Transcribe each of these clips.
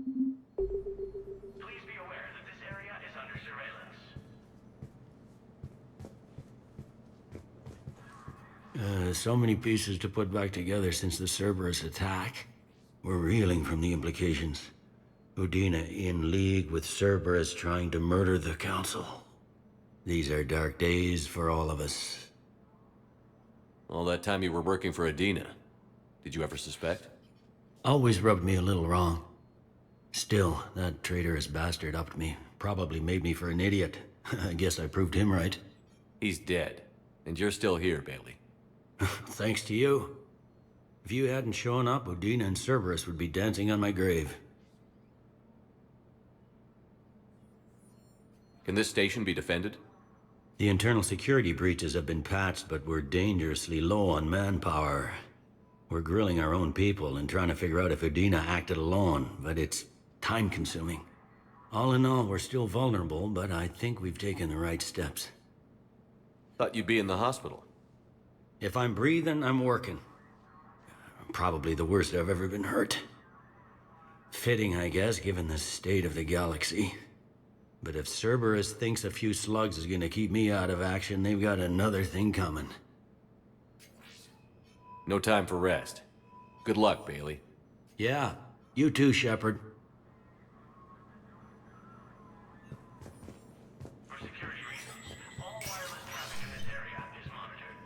Please be aware that this area is under surveillance. So many pieces to put back together since the Cerberus attack. We're reeling from the implications. Udina in league with Cerberus trying to murder the Council. These are dark days for all of us. All that time you were working for Udina, did you ever suspect? Always rubbed me a little wrong. Still, that traitorous bastard upped me. Probably made me for an idiot. I guess I proved him right. He's dead, and you're still here, Bailey. Thanks to you. If you hadn't shown up, Udina and Cerberus would be dancing on my grave. Can this station be defended? The internal security breaches have been patched, but we're dangerously low on manpower. We're grilling our own people and trying to figure out if Udina acted alone, but it's time-consuming. All in all, we're still vulnerable, but I think we've taken the right steps. Thought you'd be in the hospital. If I'm breathing, I'm working. Probably the worst I've ever been hurt. Fitting, I guess, given the state of the galaxy. But if Cerberus thinks a few slugs is gonna keep me out of action, they've got another thing coming. No time for rest. Good luck, Bailey. Yeah, you too, Shepard. For security reasons, all wireless traffic in this area is monitored.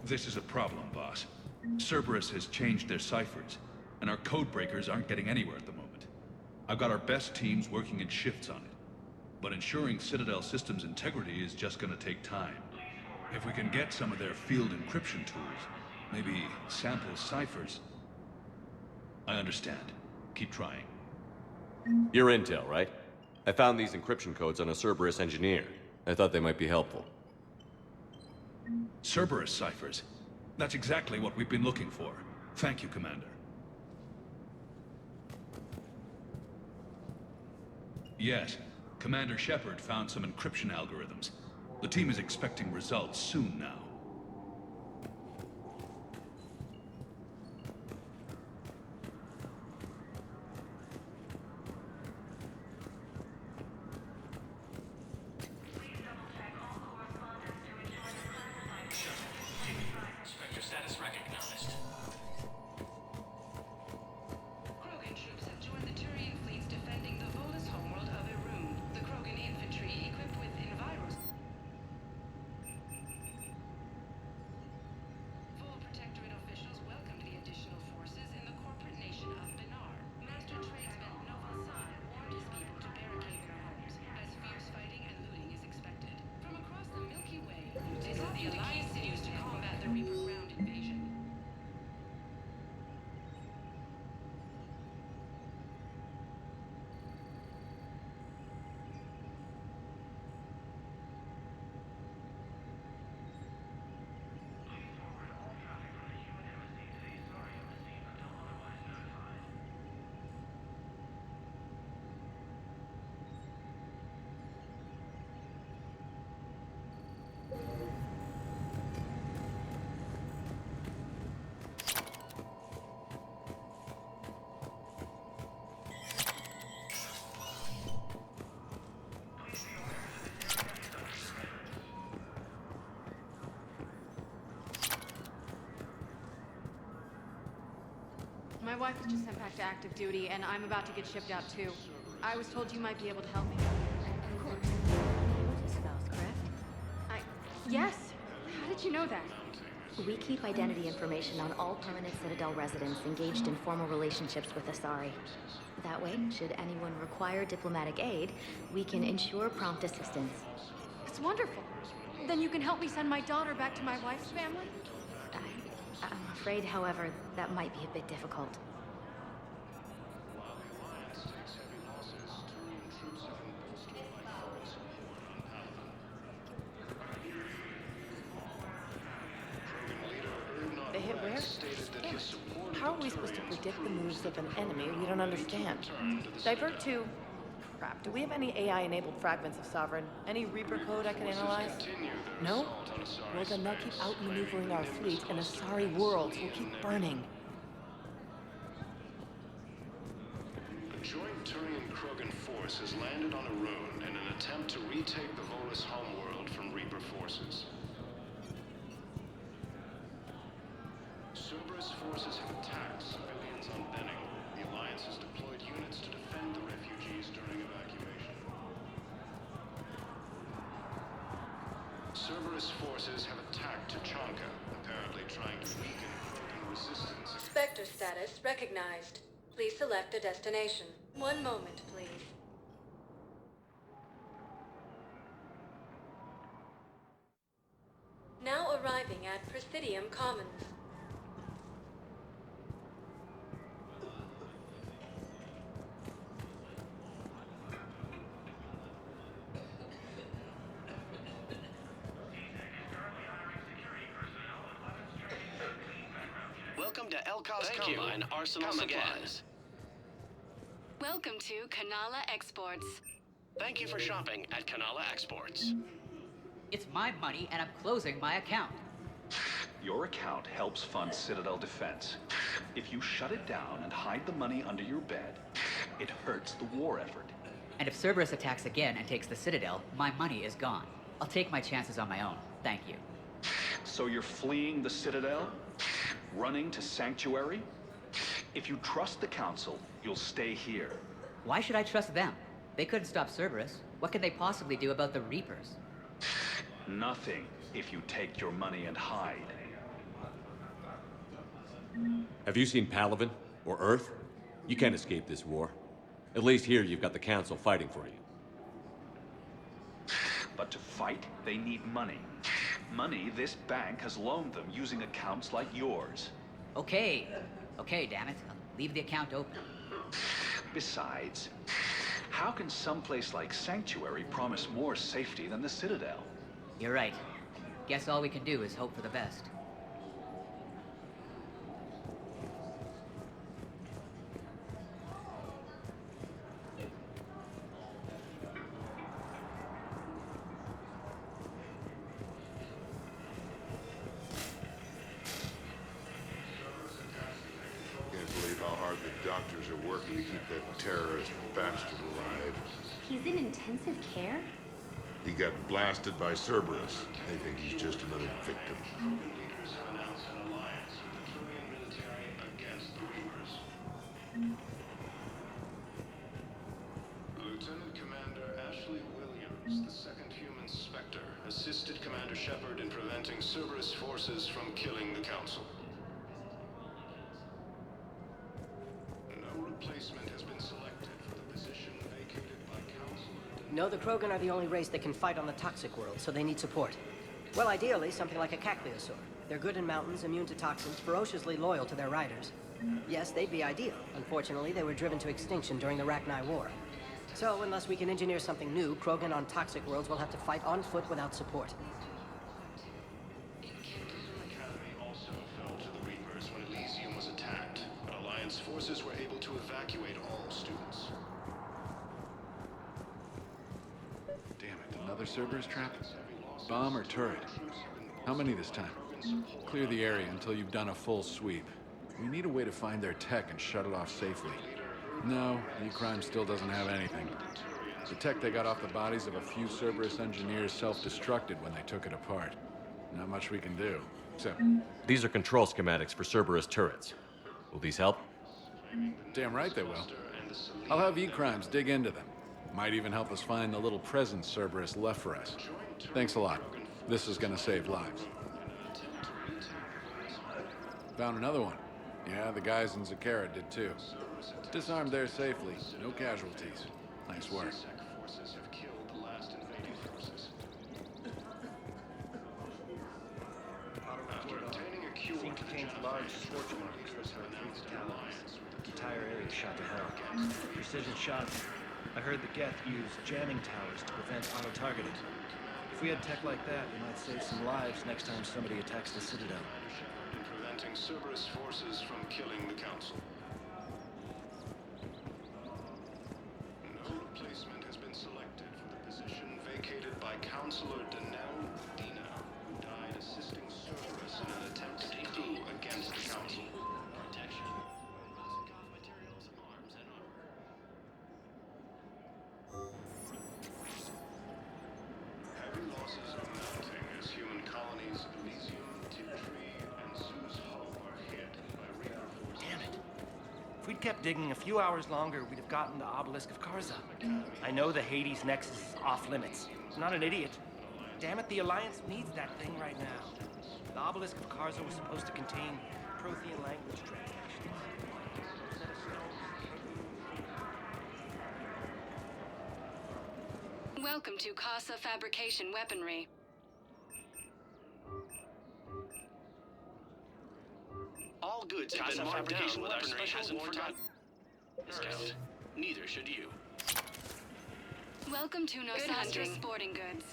This is a problem, boss. Cerberus has changed their ciphers, and our code breakers aren't getting anywhere at the moment. I've got our best teams working in shifts on it, but ensuring Citadel systems integrity is just gonna take time. If we can get some of their field encryption tools, maybe sample ciphers. I understand. Keep trying. You're intel, right? I found these encryption codes on a Cerberus engineer. I thought they might be helpful. Cerberus ciphers. That's exactly what we've been looking for. Thank you, Commander. Yes, Commander Shepard found some encryption algorithms. The team is expecting results soon now. Spectre status recognized. Krogan troops have joined the Turian fleets defending the Volus homeworld of Irun. The Krogan infantry, equipped with Enviros. Full Protectorate officials welcomed the additional forces in the corporate nation of Benar. Master tradesman Novalsan warned his people to barricade their homes, as fierce fighting and looting is expected. From across the Milky Way, this is the Alliance used to combat the Reaper ground invasion. My wife was just sent back to active duty, and I'm about to get shipped out too. I was told you might be able to help me. Of course. You're his spouse, correct? Yes! How did you know that? We keep identity information on all permanent Citadel residents engaged in formal relationships with Asari. That way, should anyone require diplomatic aid, we can ensure prompt assistance. It's wonderful. Then you can help me send my daughter back to my wife's family? I'm afraid, however, that might be a bit difficult. They hit where? Yes. How are we supposed to predict the moves of an enemy we don't understand? Divert to... Crap, do we have any AI-enabled fragments of Sovereign? Any Reaper code I can analyze? No? Well, then they'll keep outmaneuvering our fleet, and Asari worlds will keep burning. A joint Turian-Krogan force has landed on Arun in an attempt to retake the Volus homeworld from Reaper forces. Cerberus forces have attacked civilians on Benning. The Alliance has deployed units to defend the refugees during evacuation. Cerberus forces have attacked Tachanka, apparently trying to weaken Krogan resistance. Spectre status recognized. Please select a destination. One moment, please. Now arriving at Presidium Commons. Welcome to Elcos Combine Arsenal Supplies. Welcome to Kanala Exports. Thank you for shopping at Kanala Exports. It's my money, and I'm closing my account. Your account helps fund Citadel defense. If you shut it down and hide the money under your bed, it hurts the war effort. And if Cerberus attacks again and takes the Citadel, my money is gone. I'll take my chances on my own. Thank you. So you're fleeing the Citadel? Running to Sanctuary? If you trust the Council, you'll stay here. Why should I trust them? They couldn't stop Cerberus. What could they possibly do about the Reapers? Nothing if you take your money and hide. Have you seen Palaven or Earth? You can't escape this war. At least here you've got the Council fighting for you. But to fight, they need money. Money this bank has loaned them using accounts like yours. Okay, damn it. I'll leave the account open. Besides, how can someplace like Sanctuary promise more safety than the Citadel? You're right. Guess all we can do is hope for the best. Can't believe how hard the doctors are working to keep that terrorist bastard alive. He's in intensive care? He got blasted by Cerberus. They think he's just another victim. Leaders have announced an alliance with the Turian military against the Reapers. Lieutenant Commander Ashley Williams, the second human Spectre, assisted Commander Shepard in preventing Cerberus forces from killing the Council. No replacement has been selected for the position vacated by Council. No, the Krogan are the only race that can fight on the toxic world, so they need support. Well, ideally, something like a Cacliosaur. They're good in mountains, immune to toxins, ferociously loyal to their riders. Yes, they'd be ideal. Unfortunately, they were driven to extinction during the Rachni War. So, unless we can engineer something new, Krogan on toxic worlds will have to fight on foot without support. The Academy also fell to the Reapers when Elysium was attacked, but Alliance forces were able to evacuate all students. Damn it, another Cerberus trap? Bomb or turret? How many this time? Clear the area until you've done a full sweep. We need a way to find their tech and shut it off safely. No, E-Crime still doesn't have anything. The tech they got off the bodies of a few Cerberus engineers self-destructed when they took it apart. Not much we can do, except... These are control schematics for Cerberus turrets. Will these help? Damn right they will. I'll have E-Crimes dig into them. Might even help us find the little present Cerberus left for us. Thanks a lot. This is gonna save lives. Found another one. Yeah, the guys in Zakara did too. Disarmed there safely. No casualties. Nice work. Forces have killed the last invading forces. After obtaining a cure Scene contains large scorch marks that are three fatalities. The entire area shot to hell. Precision shot. I heard the Geth use jamming towers to prevent auto-targeting. If we had tech like that, we might save some lives next time somebody attacks the Citadel. in preventing Cerberus forces from killing the Council. No replacement by Counselor Danelle Dina, who died assisting Cerberus in an attempted coup against the Council. Protection. Materials, arms, and armor. Heavy losses are mounting as human colonies Elysium, Tiptree, and Zeus Hull are hit by Reaper forces. Damn it. If we'd kept digging a few hours longer, we'd have gotten the Obelisk of Karza. I know the Hades Nexus is off limits. I'm not an idiot. Damn it, the Alliance needs that thing right now. The Obelisk of Karza was supposed to contain Prothean language transactions. Welcome to Casa Fabrication Weaponry. All goods have been marked down with our special wartime discount. Neither should you. Welcome to Nostra Sporting Goods.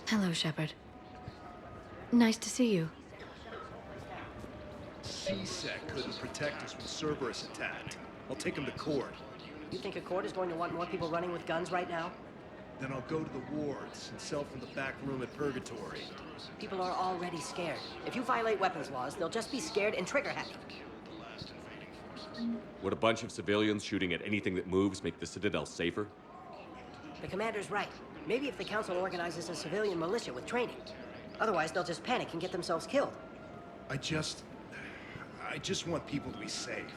Hello, Shepard. Nice to see you. CSEC couldn't protect us when Cerberus attacked. I'll take him to court. You think Accord is going to want more people running with guns right now? Then I'll go to the wards and sell from the back room at Purgatory. People are already scared. If you violate weapons laws, they'll just be scared and trigger happy. Would a bunch of civilians shooting at anything that moves make the Citadel safer? The commander's right. Maybe if the Council organizes a civilian militia with training. Otherwise, they'll just panic and get themselves killed. I just want people to be safe.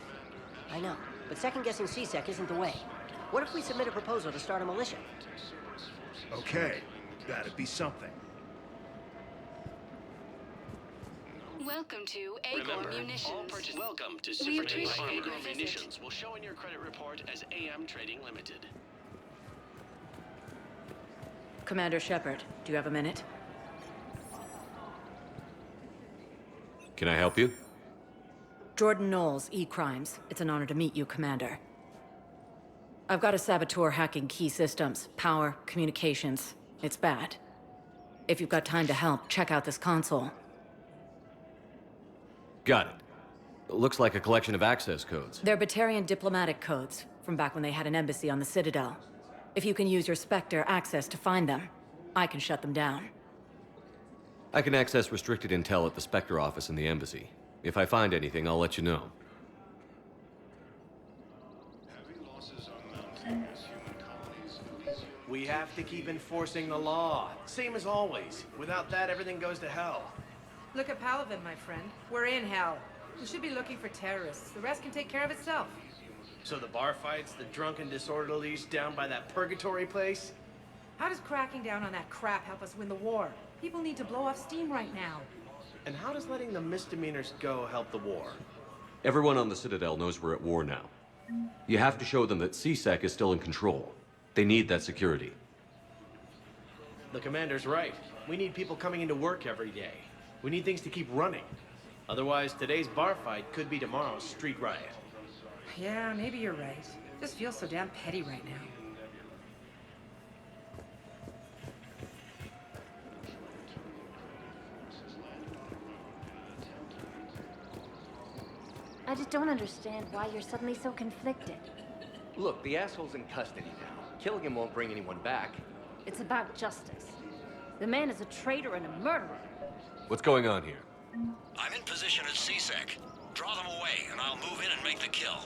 I know, but second-guessing CSEC isn't the way. What if we submit a proposal to start a militia? Okay, that'd be something. Welcome to Agor Remember, Munitions. all purchase welcome to We Super appreciate Agor your visit. Munitions will show in your credit report as AM Trading Limited. Commander Shepard, do you have a minute? Can I help you? Jordan Knowles, E-Crimes. It's an honor to meet you, Commander. I've got a saboteur hacking key systems, power, communications. It's bad. If you've got time to help, check out this console. Got it. Looks like a collection of access codes. They're Batarian diplomatic codes, from back when they had an embassy on the Citadel. If you can use your Spectre access to find them, I can shut them down. I can access restricted intel at the Spectre office in the embassy. If I find anything, I'll let you know. We have to keep enforcing the law. Same as always. Without that, everything goes to hell. Look at Paladin, my friend. We're in hell. We should be looking for terrorists. The rest can take care of itself. So the bar fights, the drunken disorderlies down by that purgatory place? How does cracking down on that crap help us win the war? People need to blow off steam right now. And how does letting the misdemeanors go help the war? Everyone on the Citadel knows we're at war now. You have to show them that CSEC is still in control. They need that security. The commander's right. We need people coming into work every day. We need things to keep running. Otherwise, today's bar fight could be tomorrow's street riot. Yeah, maybe you're right. Just feels so damn petty right now. I just don't understand why you're suddenly so conflicted. Look, the asshole's in custody now. Killing him won't bring anyone back. It's about justice. The man is a traitor and a murderer. What's going on here? I'm in position at CSEC. Draw them away, and I'll move in and make the kill.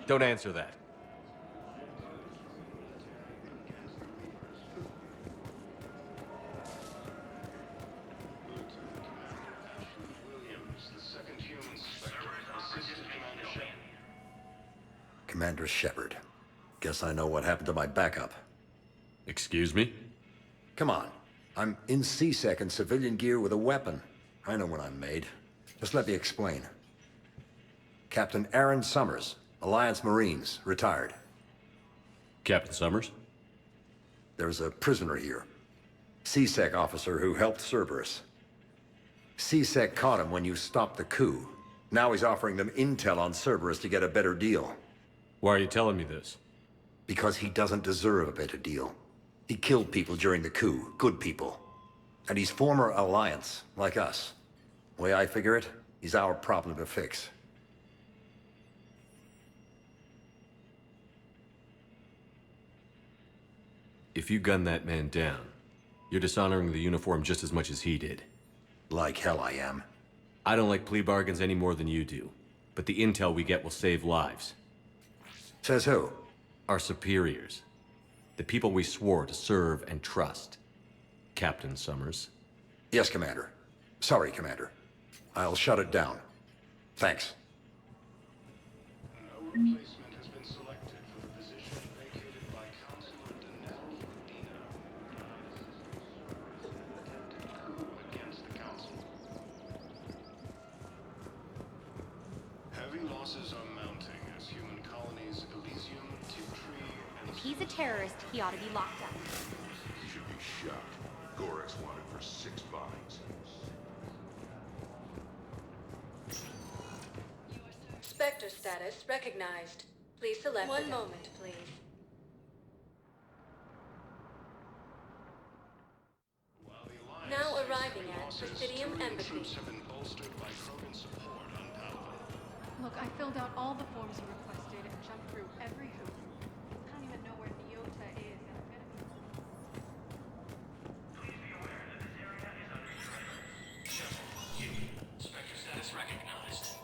Don't answer that. Commander Shepard. Guess I know what happened to my backup. Excuse me? Come on. I'm in CSEC in civilian gear with a weapon. I know when I'm made. Just let me explain. Captain Aaron Summers, Alliance Marines, retired. Captain Summers? There's a prisoner here. CSEC officer who helped Cerberus. CSEC caught him when you stopped the coup. Now he's offering them intel on Cerberus to get a better deal. Why are you telling me this? Because he doesn't deserve a better deal. He killed people during the coup. Good people. And he's former Alliance, like us. Way I figure it, he's our problem to fix. If you gun that man down, you're dishonoring the uniform just as much as he did. Like hell I am. I don't like plea bargains any more than you do, but the intel we get will save lives. Says who? Our superiors. The people we swore to serve and trust. Captain Summers. Yes, Commander. Sorry, Commander. I'll shut it down. Thanks. No replacement has been selected for the position vacated by Counselor Dina. Attempted coup against the Council. Heavy losses are mounting as human colonies Elysium, Tiptree, and... If he's a terrorist, he ought to be locked up. He should be shot. Gorex wanted for 6 bombings. Spectre status recognized. Please select one moment, please. Now arriving at Presidium Embassy. Troops have been bolstered by Krogan support on Palpatine. Look, I filled out all the forms you requested and jumped through every hoop. I don't even know where Neota is, and I'm gonna be... Please be aware that this area is under threat. Spectre status recognized.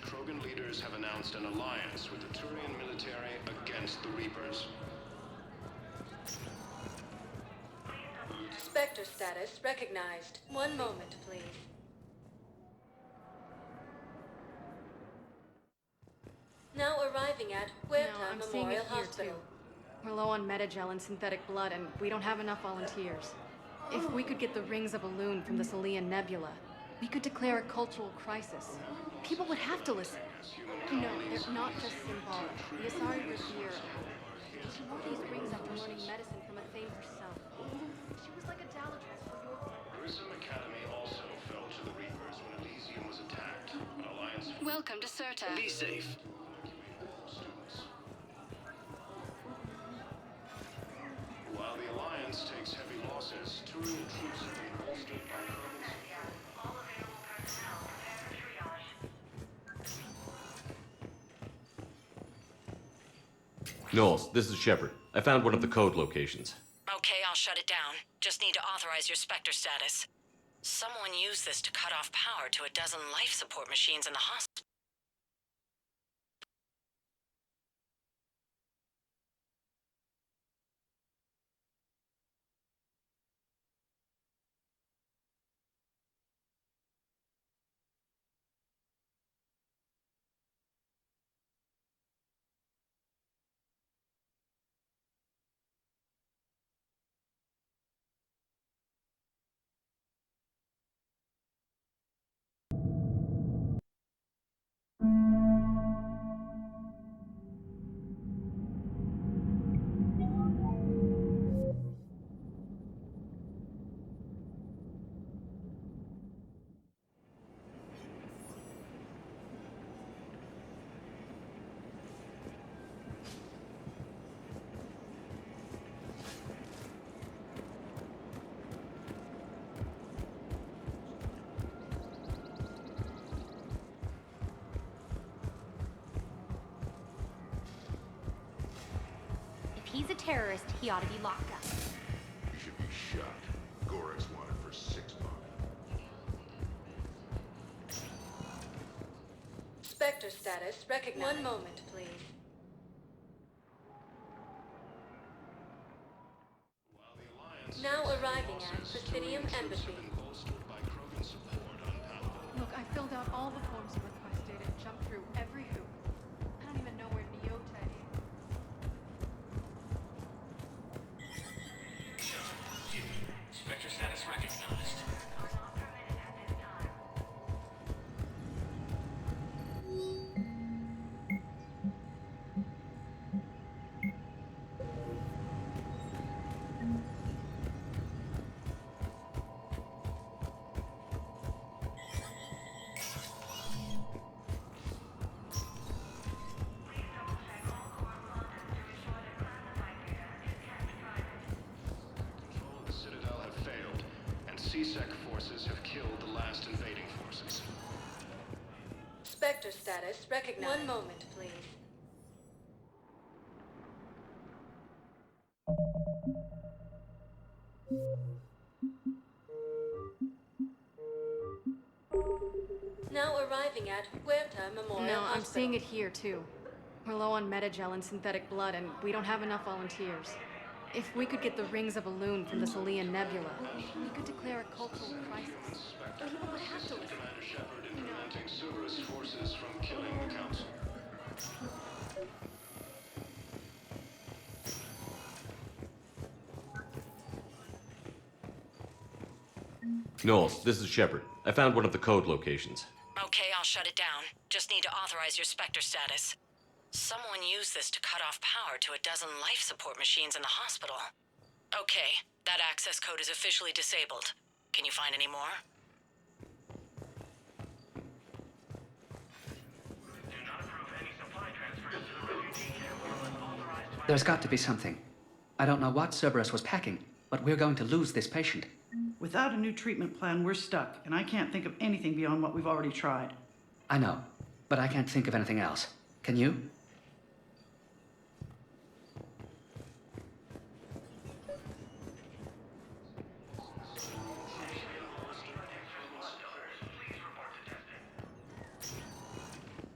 Krogan leaders have announced an alliance with the Turian military against the Reapers. Spectre status recognized. One moment, please. Now arriving at Huerta Memorial Hospital. We're low on metagel and synthetic blood, and we don't have enough volunteers. If we could get the rings of Elune from the Salian Nebula, we could declare a cultural crisis. People would have to listen. No, they're not just symbolic. The Asari revere. She wore these rings after learning medicine from a Thane herself. She was like a Daladress for your... Grissom Academy also fell to the Reapers when Elysium was attacked. An alliance... Welcome to Certa. Be safe. While the alliance takes heavy losses, Turian troops have been bolstered by Knowles, this is Shepard. I found one of the code locations. Okay, I'll shut it down. Just need to authorize your Spectre status. Someone used this to cut off power to a dozen life support machines in the hospital. he's a terrorist, he ought to be locked up. He should be shot. Gorex wanted for 6 months. Spectre status recognized. One moment, please. Now arriving at Presidium Embassy. Look, I filled out all the forms you requested and jumped through every hoop. I don't even know where Neota is. Spectre status recognized. CSEC forces have killed the last invading forces. Spectre status recognized. One moment, please. Now arriving at Huerta Memorial No, I'm Hospital. seeing it here, too. We're low on metagel and synthetic blood, and we don't have enough volunteers. If we could get the rings of Elune from the Salian Nebula, we could declare a cultural crisis. People would have to listen. Commander Shepard in preventing Cerberus forces from killing the Council. Knowles, this is Shepard. I found one of the code locations. Okay, I'll shut it down. Just need to authorize your Spectre status. Someone used this to cut off power to a dozen life support machines in the hospital. Okay, that access code is officially disabled. Can you find any more? Do not approve any supply transfers to the refugee camp unless authorized by... There's got to be something. I don't know what Cerberus was packing, but we're going to lose this patient. Without a new treatment plan, we're stuck, and I can't think of anything beyond what we've already tried. I know, but I can't think of anything else. Can you?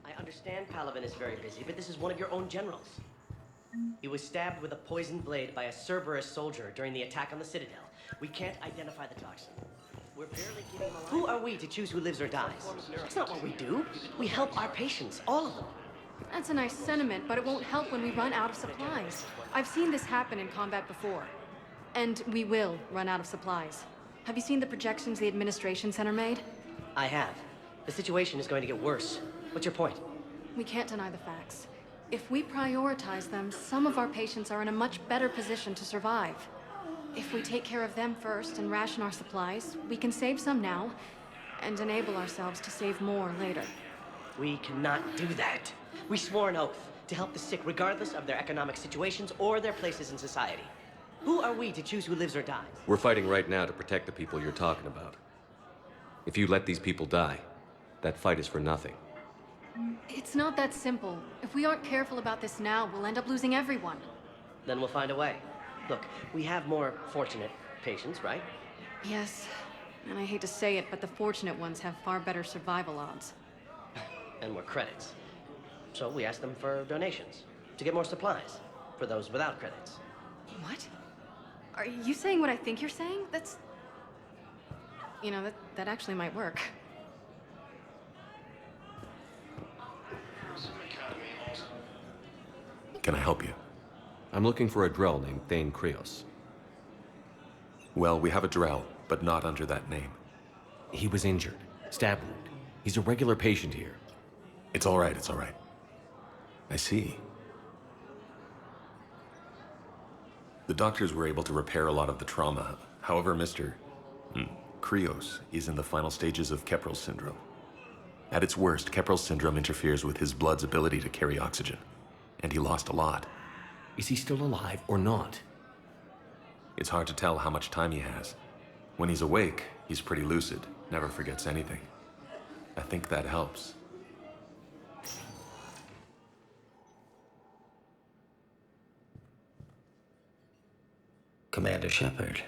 I understand Palaven is very busy, but this is one of your own generals. He was stabbed with a poisoned blade by a Cerberus soldier during the attack on the Citadel. We can't identify the toxin. We're barely getting him alive. Who are we to choose who lives or dies? That's not what we do. We help our patients, all of them. That's a nice sentiment, but it won't help when we run out of supplies. I've seen this happen in combat before. And we will run out of supplies. Have you seen the projections the Administration Center made? I have. The situation is going to get worse. What's your point? We can't deny the facts. If we prioritize them, some of our patients are in a much better position to survive. If we take care of them first and ration our supplies, we can save some now and enable ourselves to save more later. We cannot do that. We swore an oath to help the sick regardless of their economic situations or their places in society. Who are we to choose who lives or dies? We're fighting right now to protect the people you're talking about. If you let these people die, that fight is for nothing. It's not that simple. If we aren't careful about this now, we'll end up losing everyone. Then we'll find a way. Look, we have more fortunate patients, right? Yes, and I hate to say it, but the fortunate ones have far better survival odds. And more credits. So we ask them for donations to get more supplies for those without credits. What? Are you saying what I think you're saying? That's... You know, that actually might work. Can I help you? I'm looking for a Drell named Thane Can. Well, we have a Drell, but not under that name. He was injured. Stab wound. He's a regular patient here. It's all right, it's all right. I see. The doctors were able to repair a lot of the trauma. However, Mr. Krios is in the final stages of Keprel's syndrome. At its worst, Keprel's syndrome interferes with his blood's ability to carry oxygen. And he lost a lot. Is he still alive or not? It's hard to tell how much time he has. When he's awake, he's pretty lucid, never forgets anything. I think that helps. Commander Shepard,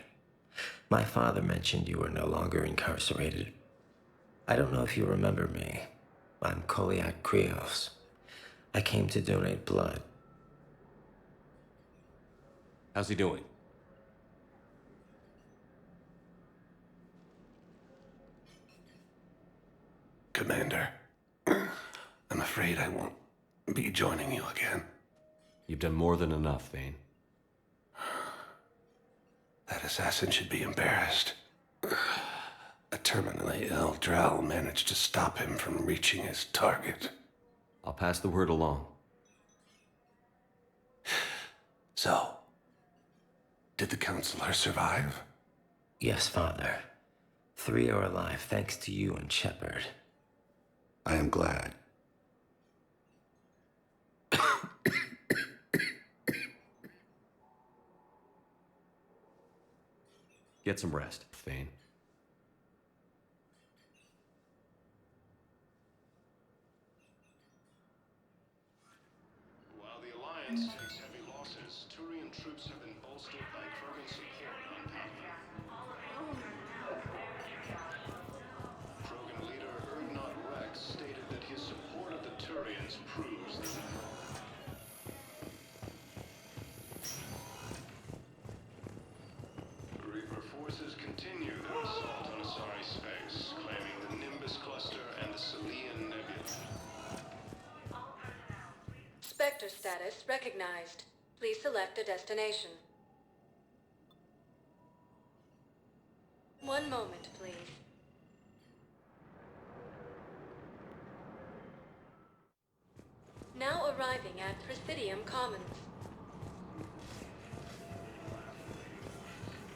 my father mentioned you were no longer incarcerated. I don't know if you remember me. I'm Koliak Krios. I came to donate blood. How's he doing? Commander, I'm afraid I won't be joining you again. You've done more than enough, Thane. That assassin should be embarrassed. A terminally ill Drow managed to stop him from reaching his target. I'll pass the word along. So, did the Counselor survive? Yes, Father. 3 are alive thanks to you and Shepard. I am glad. Get some rest, Thane. While the Alliance takes heavy losses, Turian troops have been bolstered by Krogan support on Palaven. Krogan leader Urdnot Rex stated that his support of the Turians proves that Reaper forces continue their assault on Asari space, claiming the Nimbus cluster and the Selian Nebula. Spectre status recognized. Please select a destination. One moment, please. Now arriving at Presidium Commons.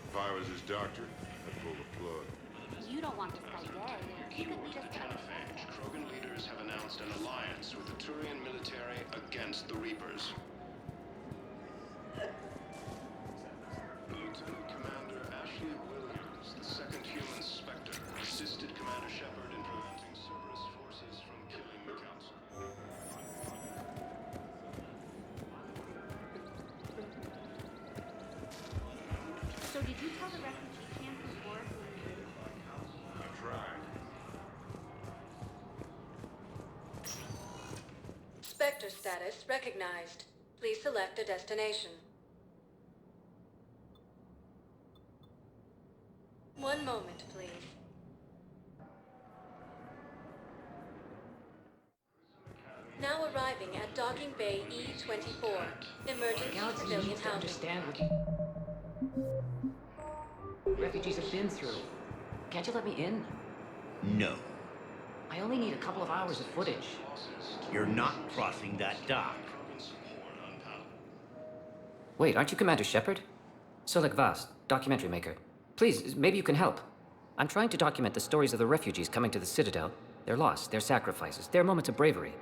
If I was his doctor, I'd pull the plug. You don't want this guy dead. He could lead us to Tenafage, Krogan leaders have announced an alliance with the Turian military against the Reapers. Lieutenant Commander Ashley Williams, the second human Spectre, assisted Commander Shepard in preventing Cerberus forces from killing the Council. So did you tell the refugee camp who were? I tried. Spectre status recognized. Please select a destination. One moment, please. Now arriving at Docking Bay E-24. Emergency Galaxy civilian needs to housing. understand what refugees have been through. Can't you let me in? No. I only need a couple of hours of footage. You're not crossing that dock. Wait, aren't you Commander Shepard? Solik Vast, documentary maker. Please, maybe you can help. I'm trying to document the stories of the refugees coming to the Citadel. Their loss, their sacrifices, their moments of bravery.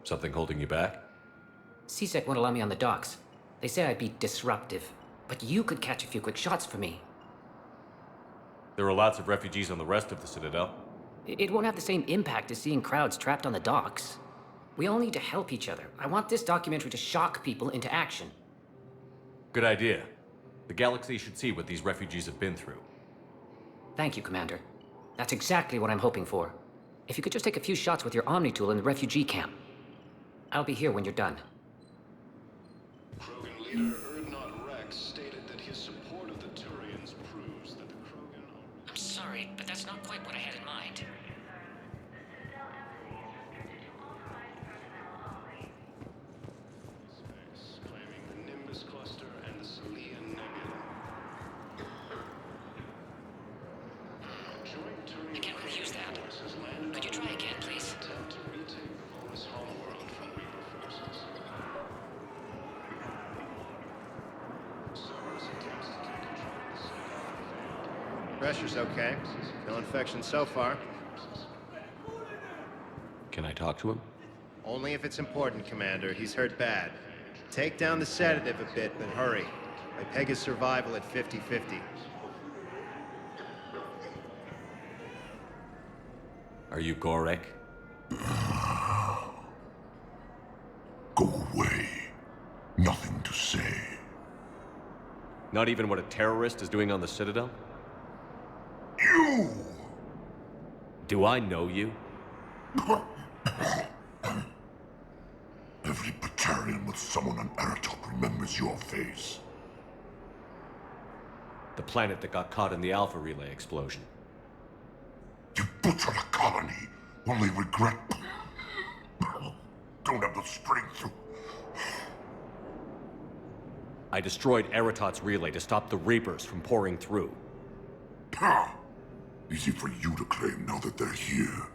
Something holding you back? CSEC won't allow me on the docks. They say I'd be disruptive. But you could catch a few quick shots for me. There are lots of refugees on the rest of the Citadel. It won't have the same impact as seeing crowds trapped on the docks. We all need to help each other. I want this documentary to shock people into action. Good idea. The galaxy should see what these refugees have been through. Thank you, Commander. That's exactly what I'm hoping for. If you could just take a few shots with your Omni tool in the refugee camp. I'll be here when you're done. Krogan leader Urdnot Rex stated that his support of the Turians proves that the Krogan are... I'm sorry, but that's not quite what I had in mind. Space, claiming the Nimbus cluster and the Selian Nebula. Joint Turian I can't refuse that. forces landed Could you on try again, please? attempt to retake the Volus homeworld from Reaper forces. Cerberus attempts to take control of the Citadel. Pressure's okay. No infection so far. Can I talk to him? Only if it's important, Commander. He's hurt bad. Take down the sedative a bit, but hurry. I peg his survival at 50-50. Are you Gorek? Go away. Nothing to say. Not even what a terrorist is doing on the Citadel? You! Do I know you? Every battalion with someone on Aratok remembers your face. The planet that got caught in the Alpha Relay explosion. You butchered a colony, only regret... don't have the strength to... I destroyed Eratot's relay to stop the Reapers from pouring through. Easy for you to claim now that they're here.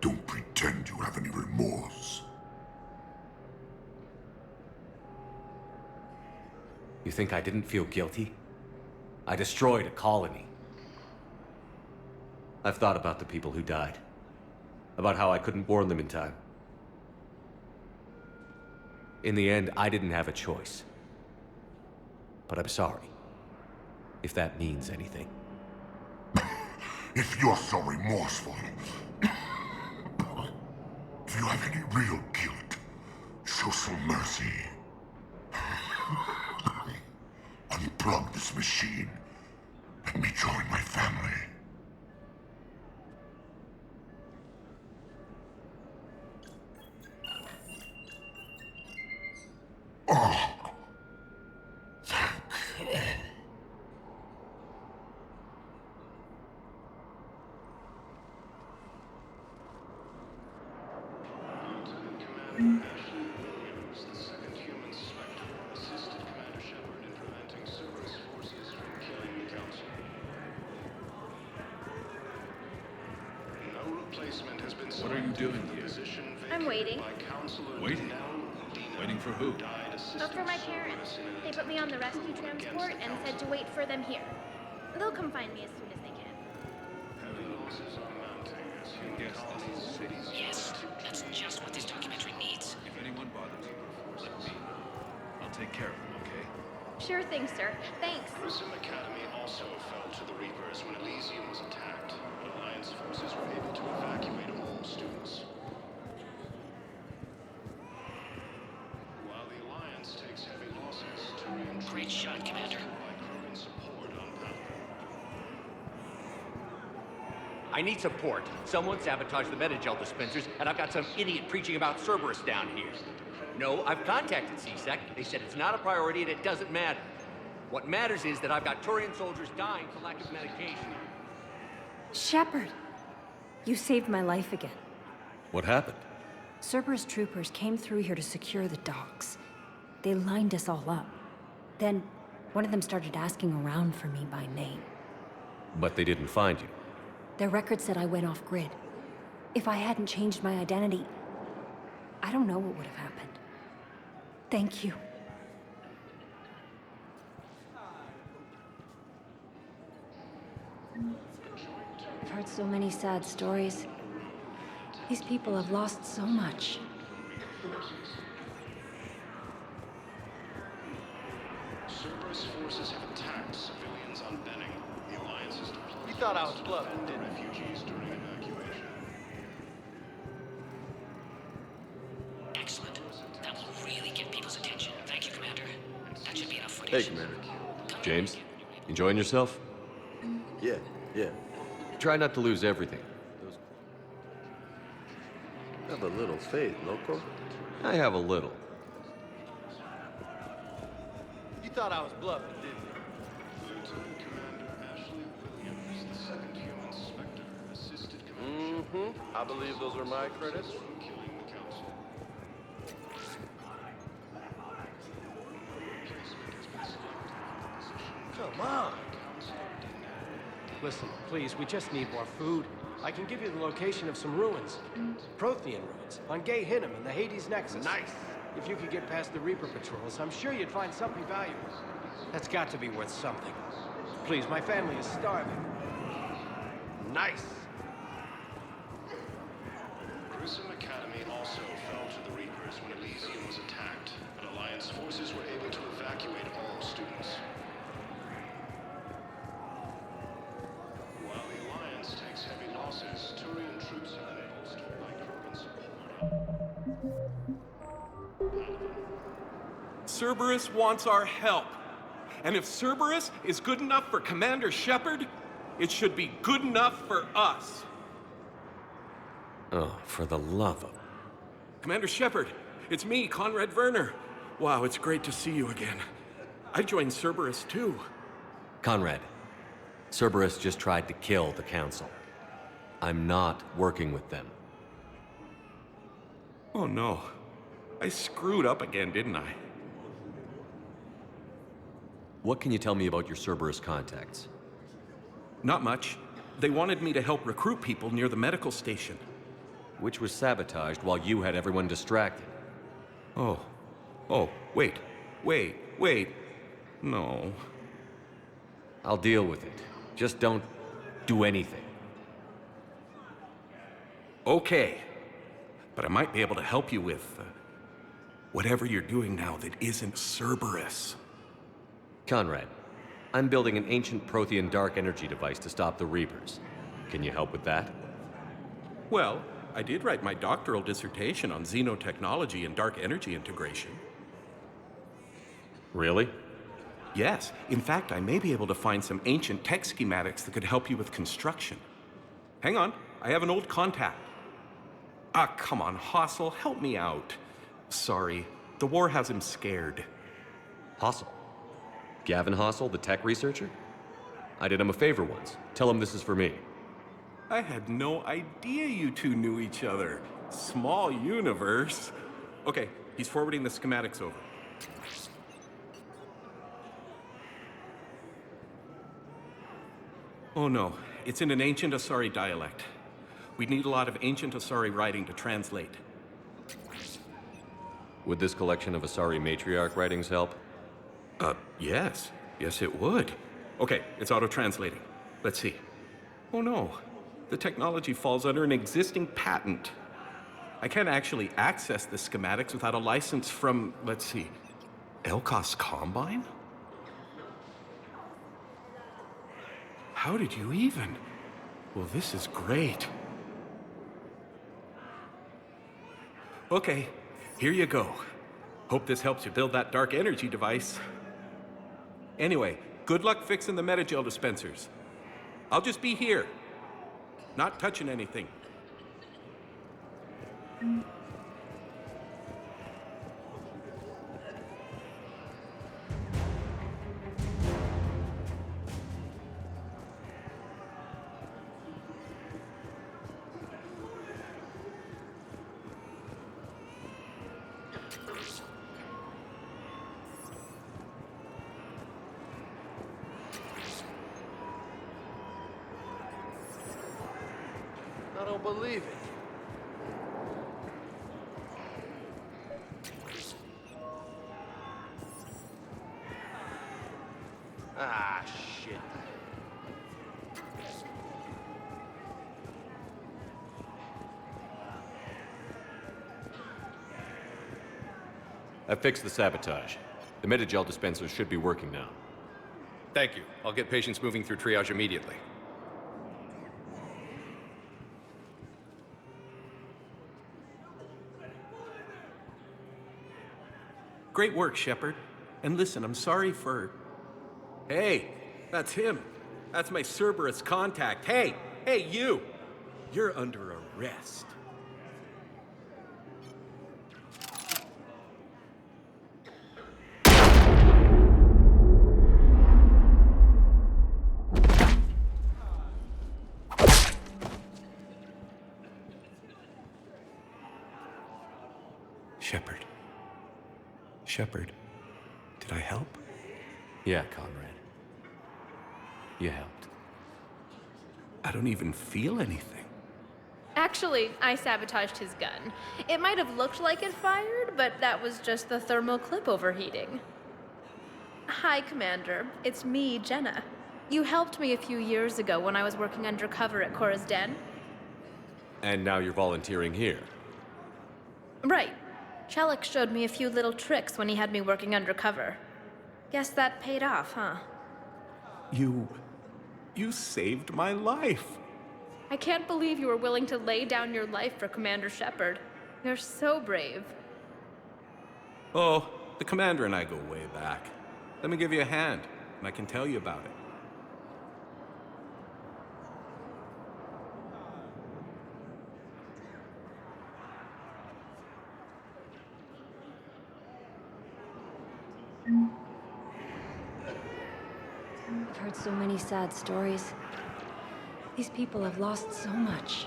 Don't pretend you have any remorse. You think I didn't feel guilty? I destroyed a colony. I've thought about the people who died. About how I couldn't warn them in time. In the end, I didn't have a choice. But I'm sorry. If that means anything. If you're so remorseful, if you have any real guilt, show some mercy. Unplug this machine. Let me join my family. Oh. The second human Spectre assisted Commander Shepard in preventing Cerberus forces from killing the Council. No replacement has been What are you doing here? I'm waiting. Waiting? Waiting for who? Oh, for my parents. They put me on the rescue transport and said to wait for them here. They'll come find me as soon as they can. Yes, that's just what this documentary needs. If anyone bothers you, let me know. I'll take care of them, okay? Sure thing, sir. Thanks. Grissom Academy also fell to the Reapers when Elysium was attacked, but Alliance forces were able to evacuate all students. While the Alliance takes heavy losses, Turian Great shot, Commander. by Krogan support on Pinnacle. I need support. Someone sabotaged the Metagel dispensers, and I've got some idiot preaching about Cerberus down here. No, I've contacted CSEC. They said it's not a priority and it doesn't matter. What matters is that I've got Turian soldiers dying for lack of medication. Shepard, you saved my life again. What happened? Cerberus troopers came through here to secure the docks. They lined us all up. Then, one of them started asking around for me by name. But they didn't find you. Their record said I went off-grid. If I hadn't changed my identity, I don't know what would have happened. Thank you. I've heard so many sad stories. These people have lost so much. Cerberus forces have attacked civilians on Benning. The Alliance has deployed... You thought I was bluffing, the didn't you? refugees during evacuation. Excellent. That will really get people's attention. Thank you, Commander. That should be enough Hey, footage. Commander. James, enjoying yourself? Yeah. Try not to lose everything. Have a little faith, loco. I have a little. You thought I was bluffing, didn't you? Lieutenant Commander Ashley Williams, the second human Spectre, assisted Commander I believe those are my credits. from killing the Council. Come on. Listen, please, we just need more food. I can give you the location of some ruins. Prothean ruins, on Gay Hinnom in the Hades Nexus. Nice. If you could get past the Reaper patrols, I'm sure you'd find something valuable. That's got to be worth something. Please, my family is starving. Nice. Grissom Academy also fell to the Reapers when Elysium was attacked, but Alliance forces were able to evacuate all students. While the Alliance takes heavy losses, Turian troops have been bolstered by Krogan support. Cerberus wants our help. And if Cerberus is good enough for Commander Shepard, it should be good enough for us. Oh, for the love of... Commander Shepard, it's me, Conrad Werner. Wow, it's great to see you again. I joined Cerberus too. Conrad, Cerberus just tried to kill the Council. I'm not working with them. Oh no. I screwed up again, didn't I? What can you tell me about your Cerberus contacts? Not much. They wanted me to help recruit people near the medical station. Which was sabotaged while you had everyone distracted. Oh, wait. No. I'll deal with it. Just don't do anything. Okay. But I might be able to help you with whatever you're doing now that isn't Cerberus. Conrad, I'm building an ancient Prothean dark energy device to stop the Reapers. Can you help with that? Well, I did write my doctoral dissertation on xenotechnology and dark energy integration. Really? Yes. In fact, I may be able to find some ancient tech schematics that could help you with construction. Hang on, I have an old contact. Ah, come on, Hossel, help me out. Sorry, the war has him scared. Hossel? Gavin Hossel, the tech researcher? I did him a favor once. Tell him this is for me. I had no idea you two knew each other. Small universe. Okay, he's forwarding the schematics over. Oh no, it's in an ancient Asari dialect. We'd need a lot of ancient Asari writing to translate. Would this collection of Asari matriarch writings help? Yes. Yes, it would. Okay, it's auto-translating. Let's see. Oh no, the technology falls under an existing patent. I can't actually access the schematics without a license from, let's see, Elkos Combine? How did you even? Well, this is great. Okay, here you go. Hope this helps you build that dark energy device. Anyway, good luck fixing the metagel dispensers. I'll just be here, not touching anything. I don't believe it. Ah, shit. I fixed the sabotage. The metagel dispensers should be working now. Thank you. I'll get patients moving through triage immediately. Great work, Shepard. And listen, I'm sorry for... Hey, that's him. That's my Cerberus contact. Hey, you! You're under arrest. Shepard, did I help? Yeah, Conrad. You helped. I don't even feel anything. Actually, I sabotaged his gun. It might have looked like it fired, but that was just the thermal clip overheating. Hi, Commander. It's me, Jenna. You helped me a few years ago when I was working undercover at Cora's Den. And now you're volunteering here. Right. Chellick showed me a few little tricks when he had me working undercover. Guess that paid off, huh? You saved my life. I can't believe you were willing to lay down your life for Commander Shepard. You're so brave. Oh, the Commander and I go way back. Let me give you a hand. and I can tell you about it. I've heard so many sad stories. These people have lost so much.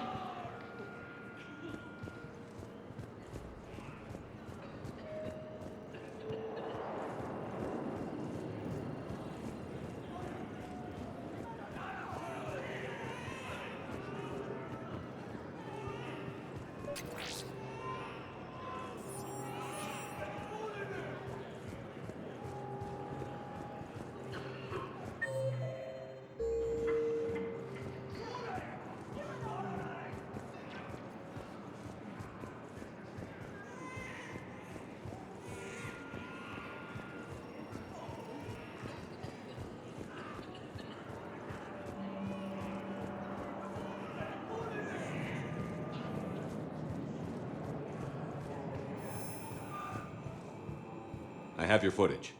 I have your footage.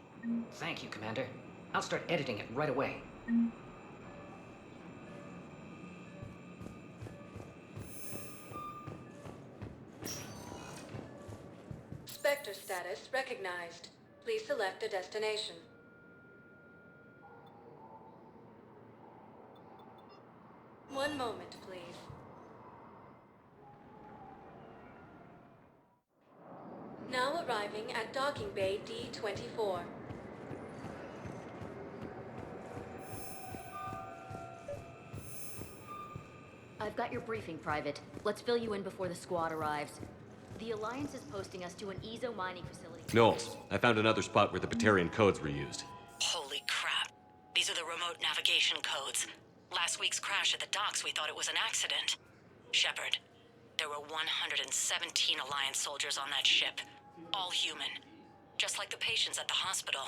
Thank you, Commander. I'll start editing it right away. Spectre status recognized. Please select a destination. One moment, please. Now arriving at Docking Bay D-24. I've got your briefing, Private. Let's fill you in before the squad arrives. The Alliance is posting us to an EZO mining facility. Knowles, I found another spot where the Batarian codes were used. Holy crap. These are the remote navigation codes. Last week's crash at the docks, we thought it was an accident. Shepard, there were 117 Alliance soldiers on that ship. All human. Just like the patients at the hospital.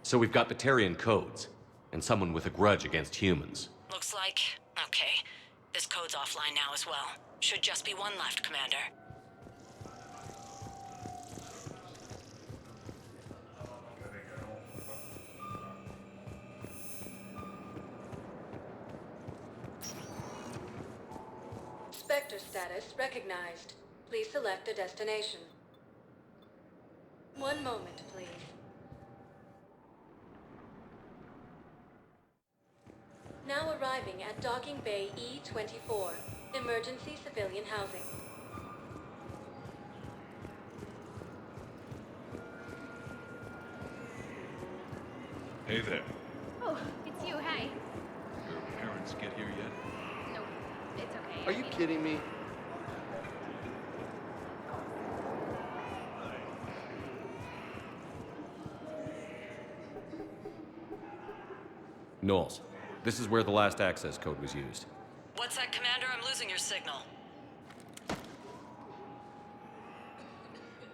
So we've got Batarian codes, and someone with a grudge against humans. Looks like... okay. This code's offline now as well. Should just be one left, Commander. Spectre status recognized. Please select a destination. One moment, please. Now arriving at Docking Bay E-24, emergency civilian housing. Hey there. Oh, it's you, hey. Your parents get here yet? Nope, it's okay. Are you kidding me? Knowles, this is where the last access code was used. What's that, Commander? I'm losing your signal.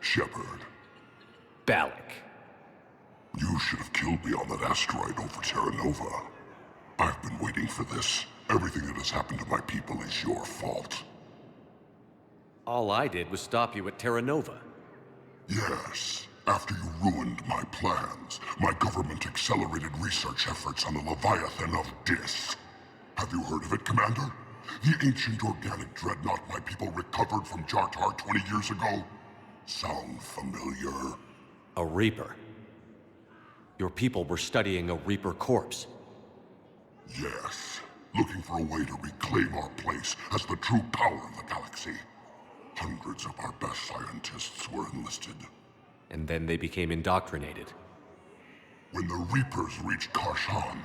Shepard. Balak. You should have killed me on that asteroid over Terra Nova. I've been waiting for this. Everything that has happened to my people is your fault. All I did was stop you at Terra Nova. Yes. After you ruined my plans, my government accelerated research efforts on the Leviathan of Dis. Have you heard of it, Commander? The ancient organic dreadnought my people recovered from Jartar 20 years ago? Sound familiar? A Reaper. Your people were studying a Reaper corpse. Yes. Looking for a way to reclaim our place as the true power of the galaxy. Hundreds of our best scientists were enlisted. And then they became indoctrinated. When the Reapers reached Karshan,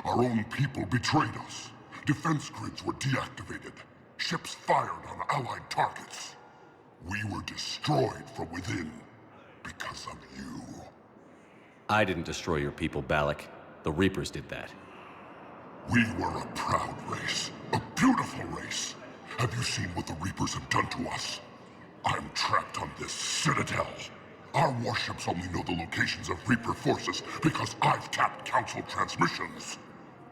our own people betrayed us. Defense grids were deactivated. Ships fired on Allied targets. We were destroyed from within because of you. I didn't destroy your people, Balak. The Reapers did that. We were a proud race. A beautiful race. Have you seen what the Reapers have done to us? I'm trapped on this Citadel. Our warships only know the locations of Reaper forces because I've tapped Council transmissions.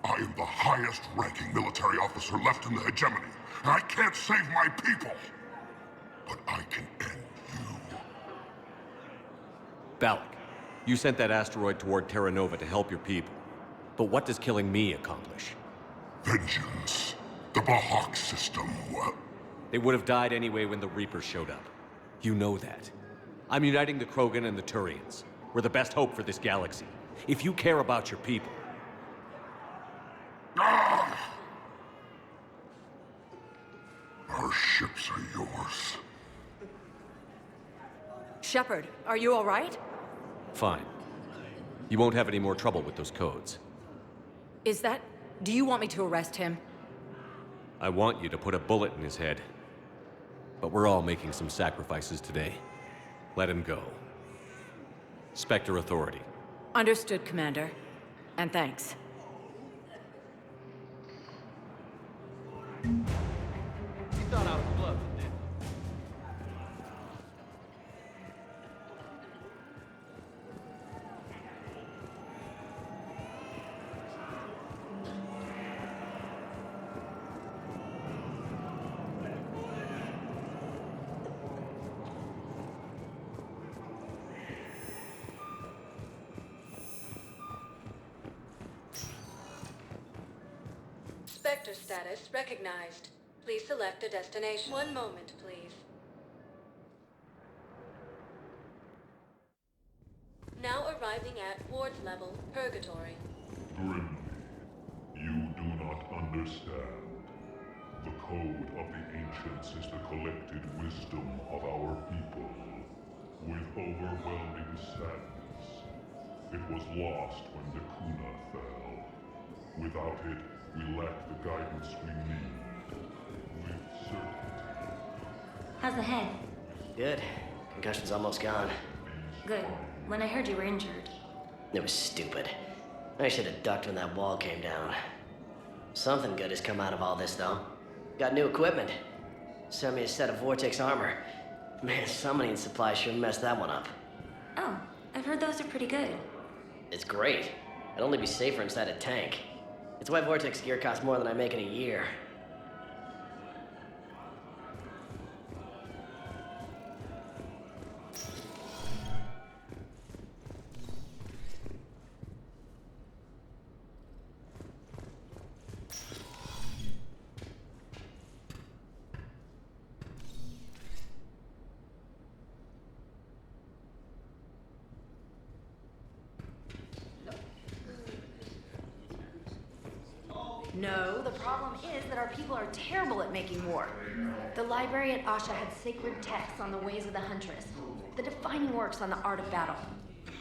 I am the highest-ranking military officer left in the hegemony, and I can't save my people. But I can end you. Balak, You sent that asteroid toward Terra Nova to help your people. But what does killing me accomplish? Vengeance. The Bahak system, well... They would have died anyway when the Reapers showed up. You know that. I'm uniting the Krogan and the Turians. We're the best hope for this galaxy. If you care about your people... Ah! Our ships are yours. Shepard, are you all right? Fine. You won't have any more trouble with those codes. Is that... Do you want me to arrest him? I want you to put a bullet in his head. But we're all making some sacrifices today. Let him go. Spectre Authority. Understood, Commander. And thanks. You thought I was bluffing, didn't you? Spectre status recognized. Please select a destination. One moment, please. Now arriving at Ward's level, Purgatory. Grimly, you do not understand. The code of the ancients is the collected wisdom of our people. With overwhelming sadness, it was lost when the Kuna fell. Without it, we lack the guidance we need. With certainty. How's the head? Good. Concussion's almost gone. Good. When I heard you were injured. It was stupid. I should have ducked when that wall came down. Something good has come out of all this, though. Got new equipment. Sent me a set of Vortex armor. Man, summoning supply sure messed that one up. Oh, I've heard those are pretty good. It's great. I'd only be safer inside a tank. It's why Vortex gear costs more than I make in a year. No, the problem is that our people are terrible at making war. The library at Asha had sacred texts on the ways of the Huntress, the defining works on the art of battle.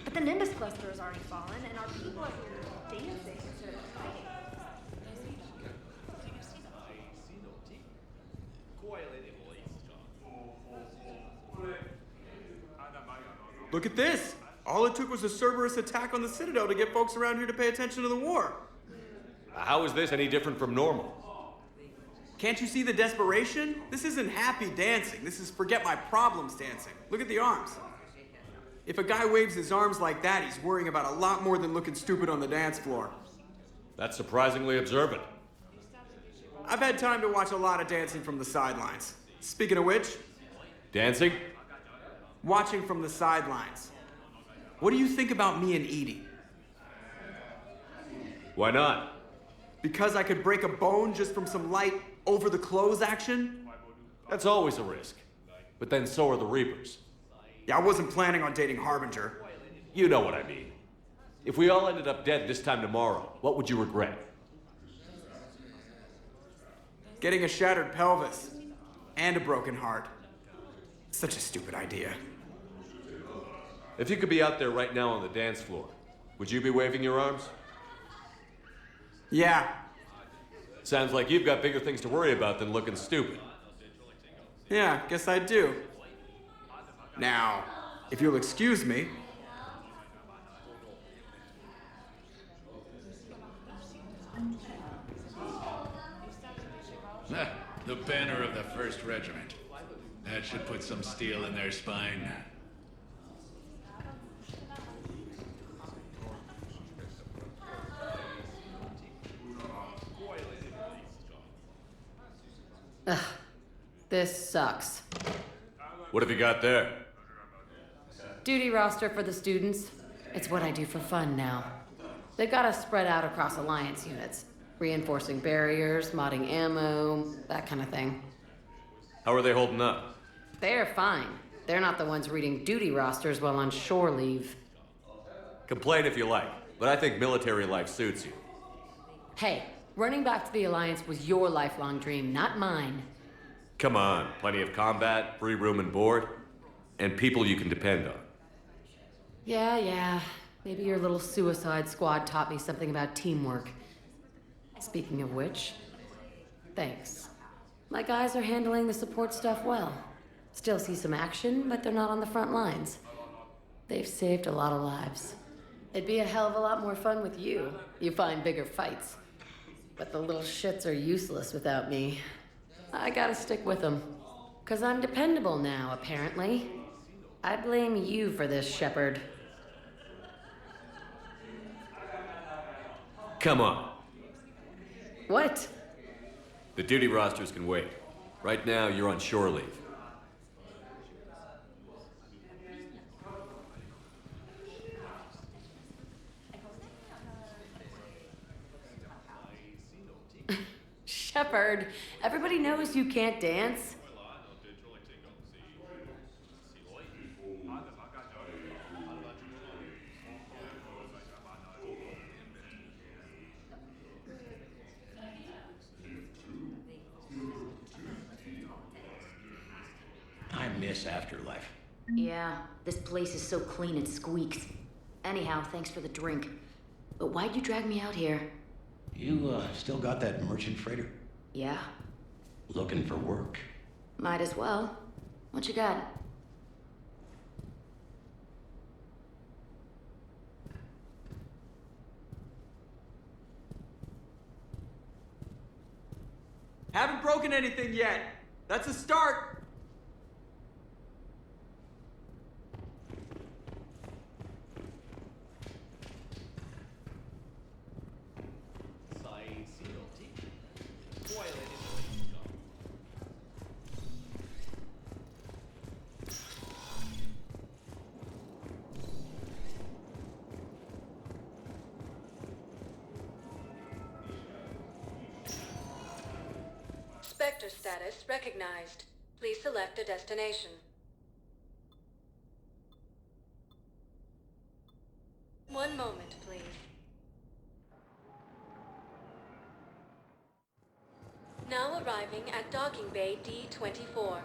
But the Nimbus cluster has already fallen, and our people are here dancing instead of fighting. Look at this! All it took was a Cerberus attack on the Citadel to get folks around here to pay attention to the war. How is this any different from normal? Can't you see the desperation? This isn't happy dancing. This is forget my problems dancing. Look at the arms. If a guy waves his arms like that, he's worrying about a lot more than looking stupid on the dance floor. That's surprisingly observant. I've had time to watch a lot of dancing from the sidelines. Speaking of which... Dancing? Watching from the sidelines. What do you think about me and Edie? Why not? Because I could break a bone just from some light over-the-clothes action? That's always a risk. But then so are the Reapers. Yeah, I wasn't planning on dating Harbinger. You know what I mean. If we all ended up dead this time tomorrow, what would you regret? Getting a shattered pelvis. And a broken heart. Such a stupid idea. If you could be out there right now on the dance floor, would you be waving your arms? Yeah. Sounds like you've got bigger things to worry about than looking stupid. Yeah, guess I do. Now, if you'll excuse me. The banner of the 1st Regiment. That should put some steel in their spine. Ugh, this sucks. What have you got there? Duty roster for the students. It's what I do for fun now. They've got us spread out across Alliance units. Reinforcing barriers, modding ammo, that kind of thing. How are they holding up? They're fine. They're not the ones reading duty rosters while on shore leave. Complain if you like, but I think military life suits you. Hey, running back to the Alliance was your lifelong dream, not mine. Come on, plenty of combat, free room and board, and people you can depend on. Yeah. Maybe your little suicide squad taught me something about teamwork. Speaking of which, thanks. My guys are handling the support stuff well. Still see some action, but they're not on the front lines. They've saved a lot of lives. It'd be a hell of a lot more fun with you. You find bigger fights. But the little shits are useless without me. I gotta stick with them. 'Cause I'm dependable now, apparently. I blame you for this, Shepard. Come on. What? The duty rosters can wait. Right now, you're on shore leave. Shepard, everybody knows you can't dance. I miss Afterlife. Yeah, this place is so clean it squeaks. Anyhow, thanks for the drink. But why'd you drag me out here? You, still got that merchant freighter? Yeah, Looking for work? might as well. What you got? Haven't broken anything yet. That's a start. Spectre status recognized. Please select a destination. One moment, please. Now arriving at docking bay D24.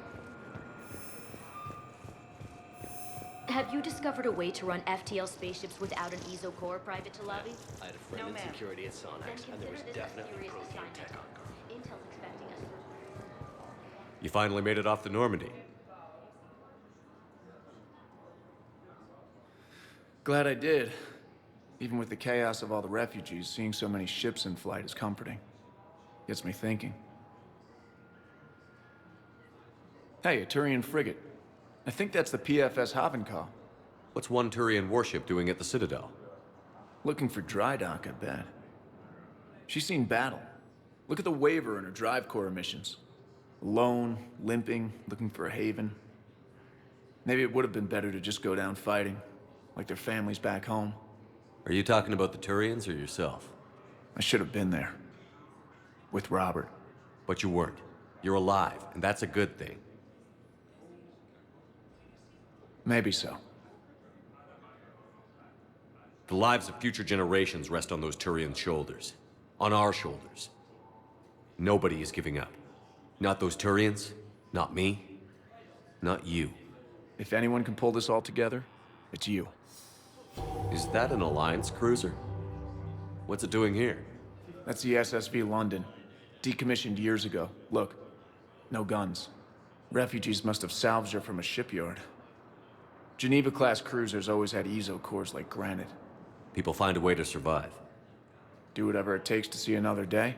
Have you discovered a way to run FTL spaceships without an ESO core, Private Talavi? I had a friend in security at Sonex, and there was definitely protein tech on guard. Intel's expecting us. You finally made it off the Normandy. Glad I did. Even with the chaos of all the refugees, seeing so many ships in flight is comforting. Gets me thinking. Hey, a Turian frigate. I think that's the PFS Havenkaw. What's one Turian warship doing at the Citadel? Looking for dry dock, I bet. She's seen battle. Look at the waiver in her drive core emissions. Alone, limping, looking for a haven. Maybe it would have been better to just go down fighting, like their families back home. Are you talking about the Turians or yourself? I should have been there. With Robert. But you weren't. You're alive, and that's a good thing. Maybe so. The lives of future generations rest on those Turian shoulders. On our shoulders. Nobody is giving up. Not those Turians, not me, not you. If anyone can pull this all together, it's you. Is that an Alliance cruiser? What's it doing here? That's the SSV London. Decommissioned years ago. Look, no guns. Refugees must have salvaged her from a shipyard. Geneva-class cruisers always had ESO cores like granite. People find a way to survive. Do whatever it takes to see another day.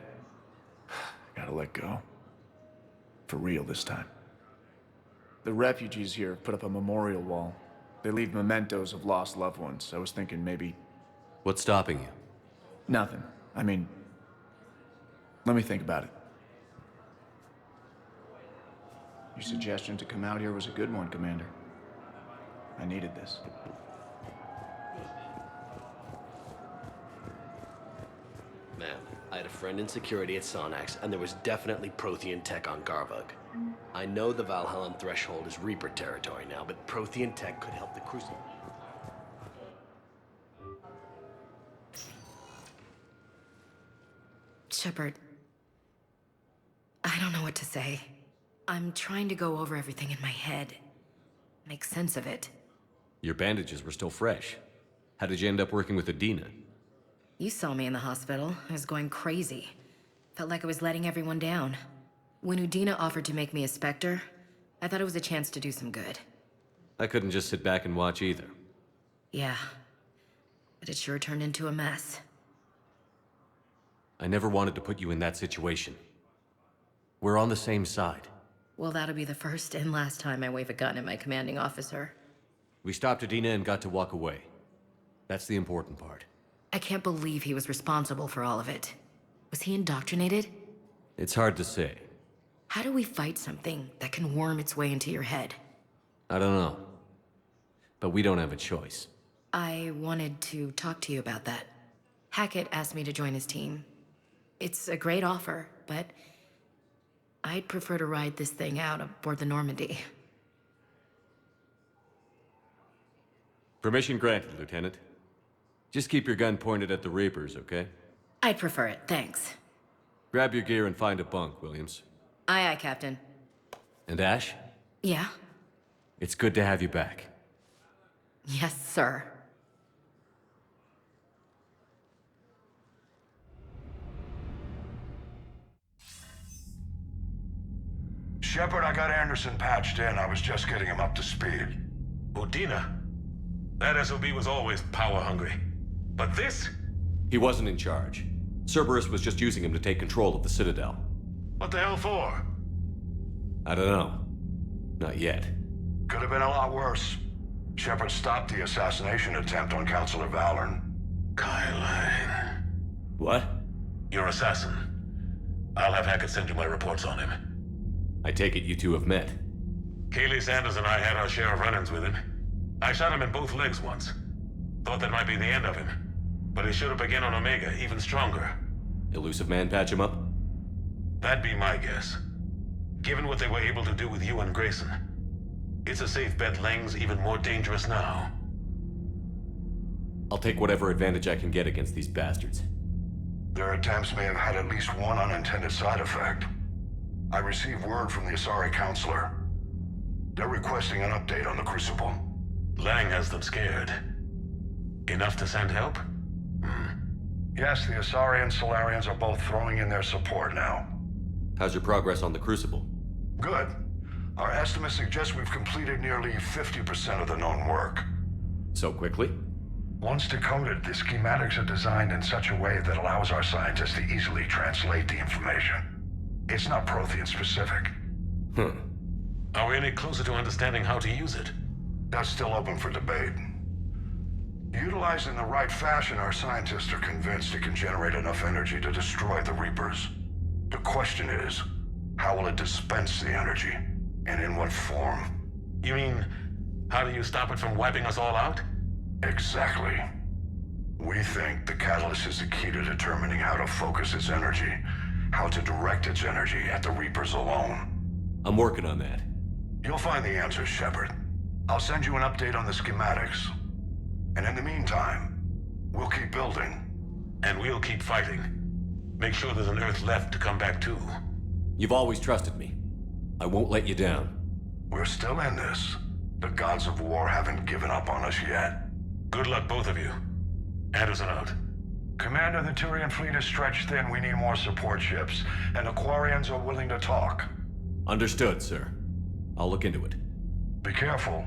Gotta let go. For real this time. The refugees here put up a memorial wall. They leave mementos of lost loved ones. I was thinking maybe... What's stopping you? Nothing. I mean... Let me think about it. Your suggestion to come out here was a good one, Commander. I needed this. Ma'am, I had a friend in security at Sonax, and there was definitely Prothean tech on Garvug. I know the Valhallan threshold is Reaper territory now, but Prothean tech could help the Crucible. Shepard, I don't know what to say. I'm trying to go over everything in my head. Make sense of it. Your bandages were still fresh. How did you end up working with Adina? You saw me in the hospital. I was going crazy. Felt like I was letting everyone down. When Udina offered to make me a Spectre, I thought it was a chance to do some good. I couldn't just sit back and watch either. Yeah. But it sure turned into a mess. I never wanted to put you in that situation. We're on the same side. Well, that'll be the first and last time I wave a gun at my commanding officer. We stopped Adina and got to walk away. That's the important part. I can't believe he was responsible for all of it. Was he indoctrinated? It's hard to say. How do we fight something that can worm its way into your head? I don't know. But we don't have a choice. I wanted to talk to you about that. Hackett asked me to join his team. It's a great offer, but I'd prefer to ride this thing out aboard the Normandy. Permission granted, Lieutenant. Just keep your gun pointed at the Reapers, okay? I'd prefer it, thanks. Grab your gear and find a bunk, Williams. Aye, aye, Captain. And Ash? Yeah? It's good to have you back. Yes, sir. Shepard, I got Anderson patched in. I was just getting him up to speed. Udina? That SOB was always power-hungry. But this? He wasn't in charge. Cerberus was just using him to take control of the Citadel. What the hell for? I don't know. Not yet. Could have been a lot worse. Shepard stopped the assassination attempt on Counselor Valorn. Kyle. What? Your assassin. I'll have Hackett send you my reports on him. I take it you two have met. Keeley Sanders and I had our share of run-ins with him. I shot him in both legs once. Thought that might be the end of him. But he showed up again on Omega, even stronger. Elusive Man patch him up? That'd be my guess. Given what they were able to do with you and Grayson, it's a safe bet Lang's even more dangerous now. I'll take whatever advantage I can get against these bastards. Their attempts may have had at least one unintended side effect. I received word from the Asari Counselor. They're requesting an update on the Crucible. Lang has them scared. Enough to send help? Yes, the Asari and Solarians are both throwing in their support now. How's your progress on the Crucible? Good. Our estimates suggest we've completed nearly 50% of the known work. So quickly? Once decoded, the schematics are designed in such a way that allows our scientists to easily translate the information. It's not Prothean specific. Are we any closer to understanding how to use it? That's still open for debate. Utilized in the right fashion, our scientists are convinced it can generate enough energy to destroy the Reapers. The question is, how will it dispense the energy? And in what form? You mean, how do you stop it from wiping us all out? Exactly. We think the catalyst is the key to determining how to focus its energy, how to direct its energy at the Reapers alone. I'm working on that. You'll find the answers, Shepard. I'll send you an update on the schematics. And in the meantime, we'll keep building. And we'll keep fighting. Make sure there's an Earth left to come back to. You've always trusted me. I won't let you down. We're still in this. The gods of war haven't given up on us yet. Good luck, both of you. Anderson out. Commander, the Turian fleet is stretched thin. We need more support ships. And the Quarians are willing to talk. Understood, sir. I'll look into it. Be careful.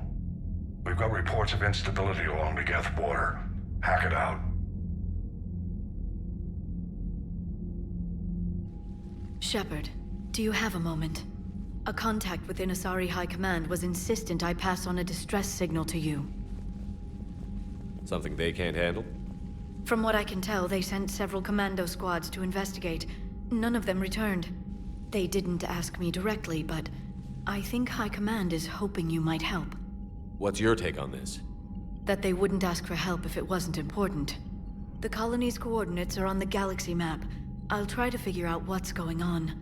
We've got reports of instability along the Geth border. Hackett out. Shepard, do you have a moment? A contact within Asari High Command was insistent I pass on a distress signal to you. Something they can't handle? From what I can tell, they sent several commando squads to investigate. None of them returned. They didn't ask me directly, but I think High Command is hoping you might help. What's your take on this? That they wouldn't ask for help if it wasn't important. The colony's coordinates are on the galaxy map. I'll try to figure out what's going on.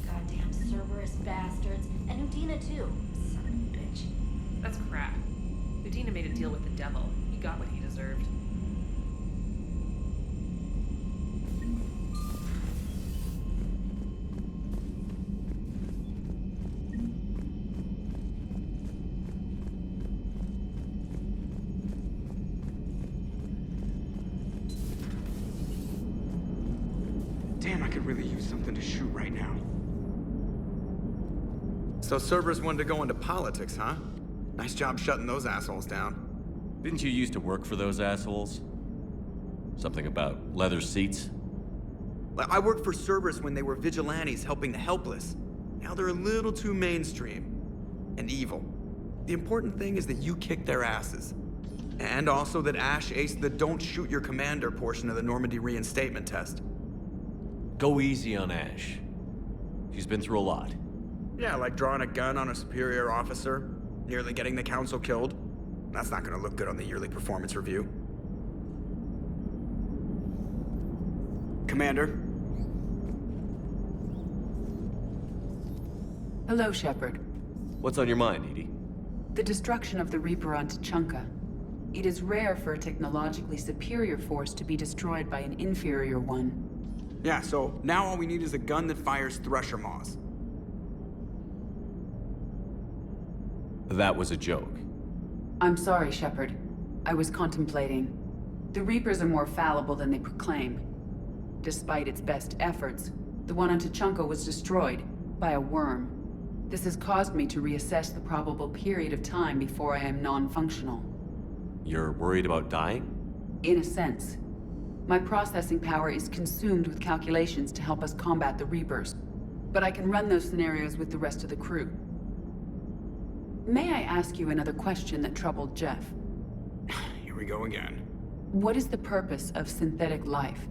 Goddamn Cerberus bastards. And Udina too. Son of a bitch. That's crap. Udina made a deal with the devil. He got what he deserved. Damn, I could really use something to shoot right now. So Cerberus wanted to go into politics, huh? Nice job shutting those assholes down. Didn't you used to work for those assholes? Something about leather seats? I worked for Cerberus when they were vigilantes helping the helpless. Now they're a little too mainstream. And evil. The important thing is that you kick their asses. And also that Ash aced the don't shoot your commander portion of the Normandy reinstatement test. Go easy on Ash. She's been through a lot. Yeah, like drawing a gun on a superior officer, nearly getting the council killed. That's not gonna look good on the yearly performance review. Commander? Hello, Shepard. What's on your mind, Edie? The destruction of the Reaper on Tuchanka. It is rare for a technologically superior force to be destroyed by an inferior one. Yeah, so now all we need is a gun that fires Thresher Maws. That was a joke. I'm sorry, Shepard. I was contemplating. The Reapers are more fallible than they proclaim. Despite its best efforts, the one on Tuchanka was destroyed by a worm. This has caused me to reassess the probable period of time before I am non-functional. You're worried about dying? In a sense. My processing power is consumed with calculations to help us combat the Reapers. But I can run those scenarios with the rest of the crew. May I ask you another question that troubled Jeff? Here we go again. What is the purpose of synthetic life?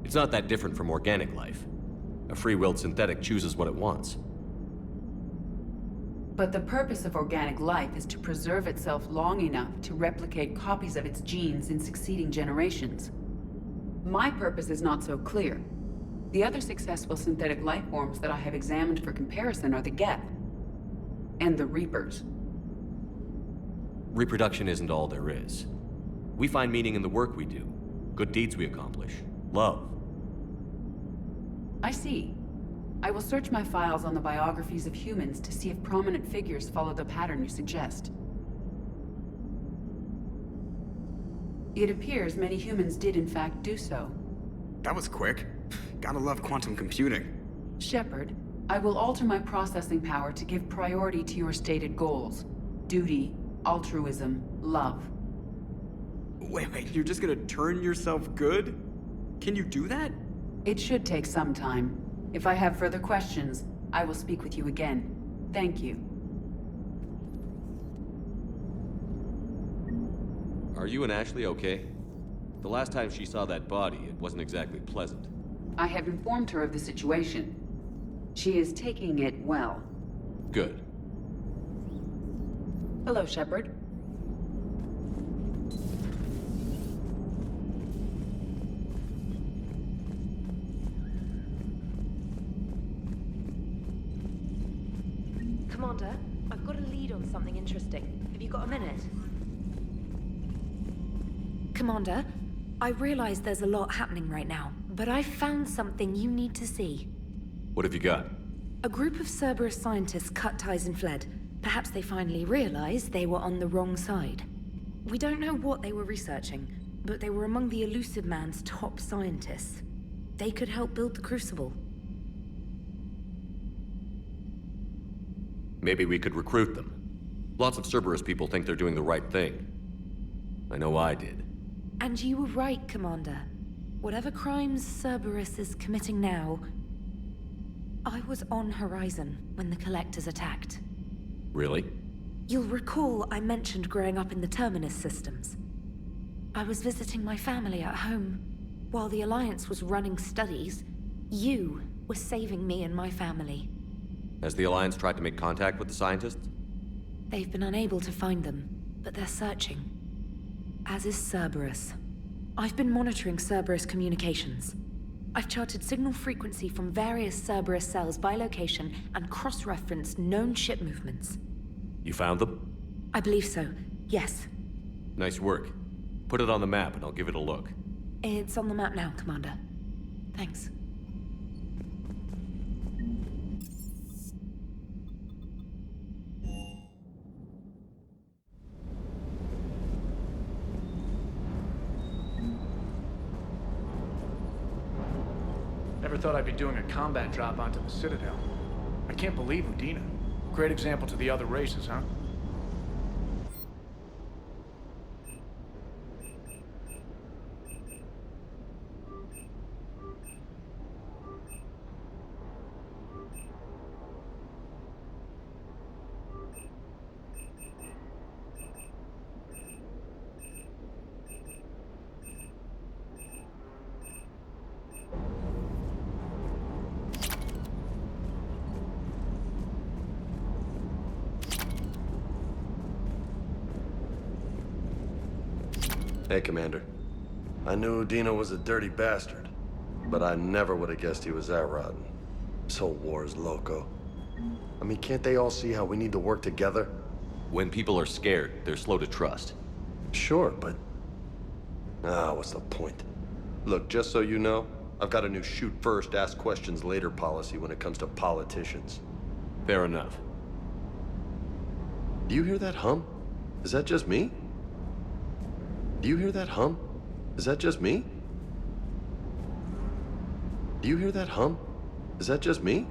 It's not that different from organic life. A free-willed synthetic chooses what it wants. But the purpose of organic life is to preserve itself long enough to replicate copies of its genes in succeeding generations. My purpose is not so clear. The other successful synthetic life forms that I have examined for comparison are the Geth and the Reapers. Reproduction isn't all there is. We find meaning in the work we do, good deeds we accomplish, love. I see. I will search my files on the biographies of humans to see if prominent figures follow the pattern you suggest. It appears many humans did in fact do so. That was quick. Gotta love quantum computing. Shepard, I will alter my processing power to give priority to your stated goals. Duty, altruism, love. Wait, you're just gonna turn yourself good? Can you do that? It should take some time. If I have further questions, I will speak with you again. Thank you. Are you and Ashley okay? The last time she saw that body, it wasn't exactly pleasant. I have informed her of the situation. She is taking it well. Good. Hello, Shepard. Commander, I've got a lead on something interesting. Have you got a minute? Commander, I realize there's a lot happening right now, but I've found something you need to see. What have you got? A group of Cerberus scientists cut ties and fled. Perhaps they finally realized they were on the wrong side. We don't know what they were researching, but they were among the Elusive Man's top scientists. They could help build the Crucible. Maybe we could recruit them. Lots of Cerberus people think they're doing the right thing. I know I did. And you were right, Commander. Whatever crimes Cerberus is committing now, I was on Horizon when the Collectors attacked. Really? You'll recall I mentioned growing up in the Terminus systems. I was visiting my family at home. While the Alliance was running studies, you were saving me and my family. Has the Alliance tried to make contact with the scientists? They've been unable to find them, but they're searching. As is Cerberus. I've been monitoring Cerberus communications. I've charted signal frequency from various Cerberus cells by location and cross-referenced known ship movements. You found them? I believe so, yes. Nice work. Put it on the map and I'll give it a look. It's on the map now, Commander. Thanks. Never thought I'd be doing a combat drop onto the Citadel. I can't believe Udina. Great example to the other races, huh? Hey, Commander. I knew Udina was a dirty bastard, but I never would have guessed he was that rotten. This whole war is loco. I mean, can't they all see how we need to work together? When people are scared, they're slow to trust. Sure, but... what's the point? Look, just so you know, I've got a new shoot first, ask questions later policy when it comes to politicians. Fair enough. Do you hear that hum? Is that just me? Do you hear that hum? Is that just me? Do you hear that hum? Is that just me?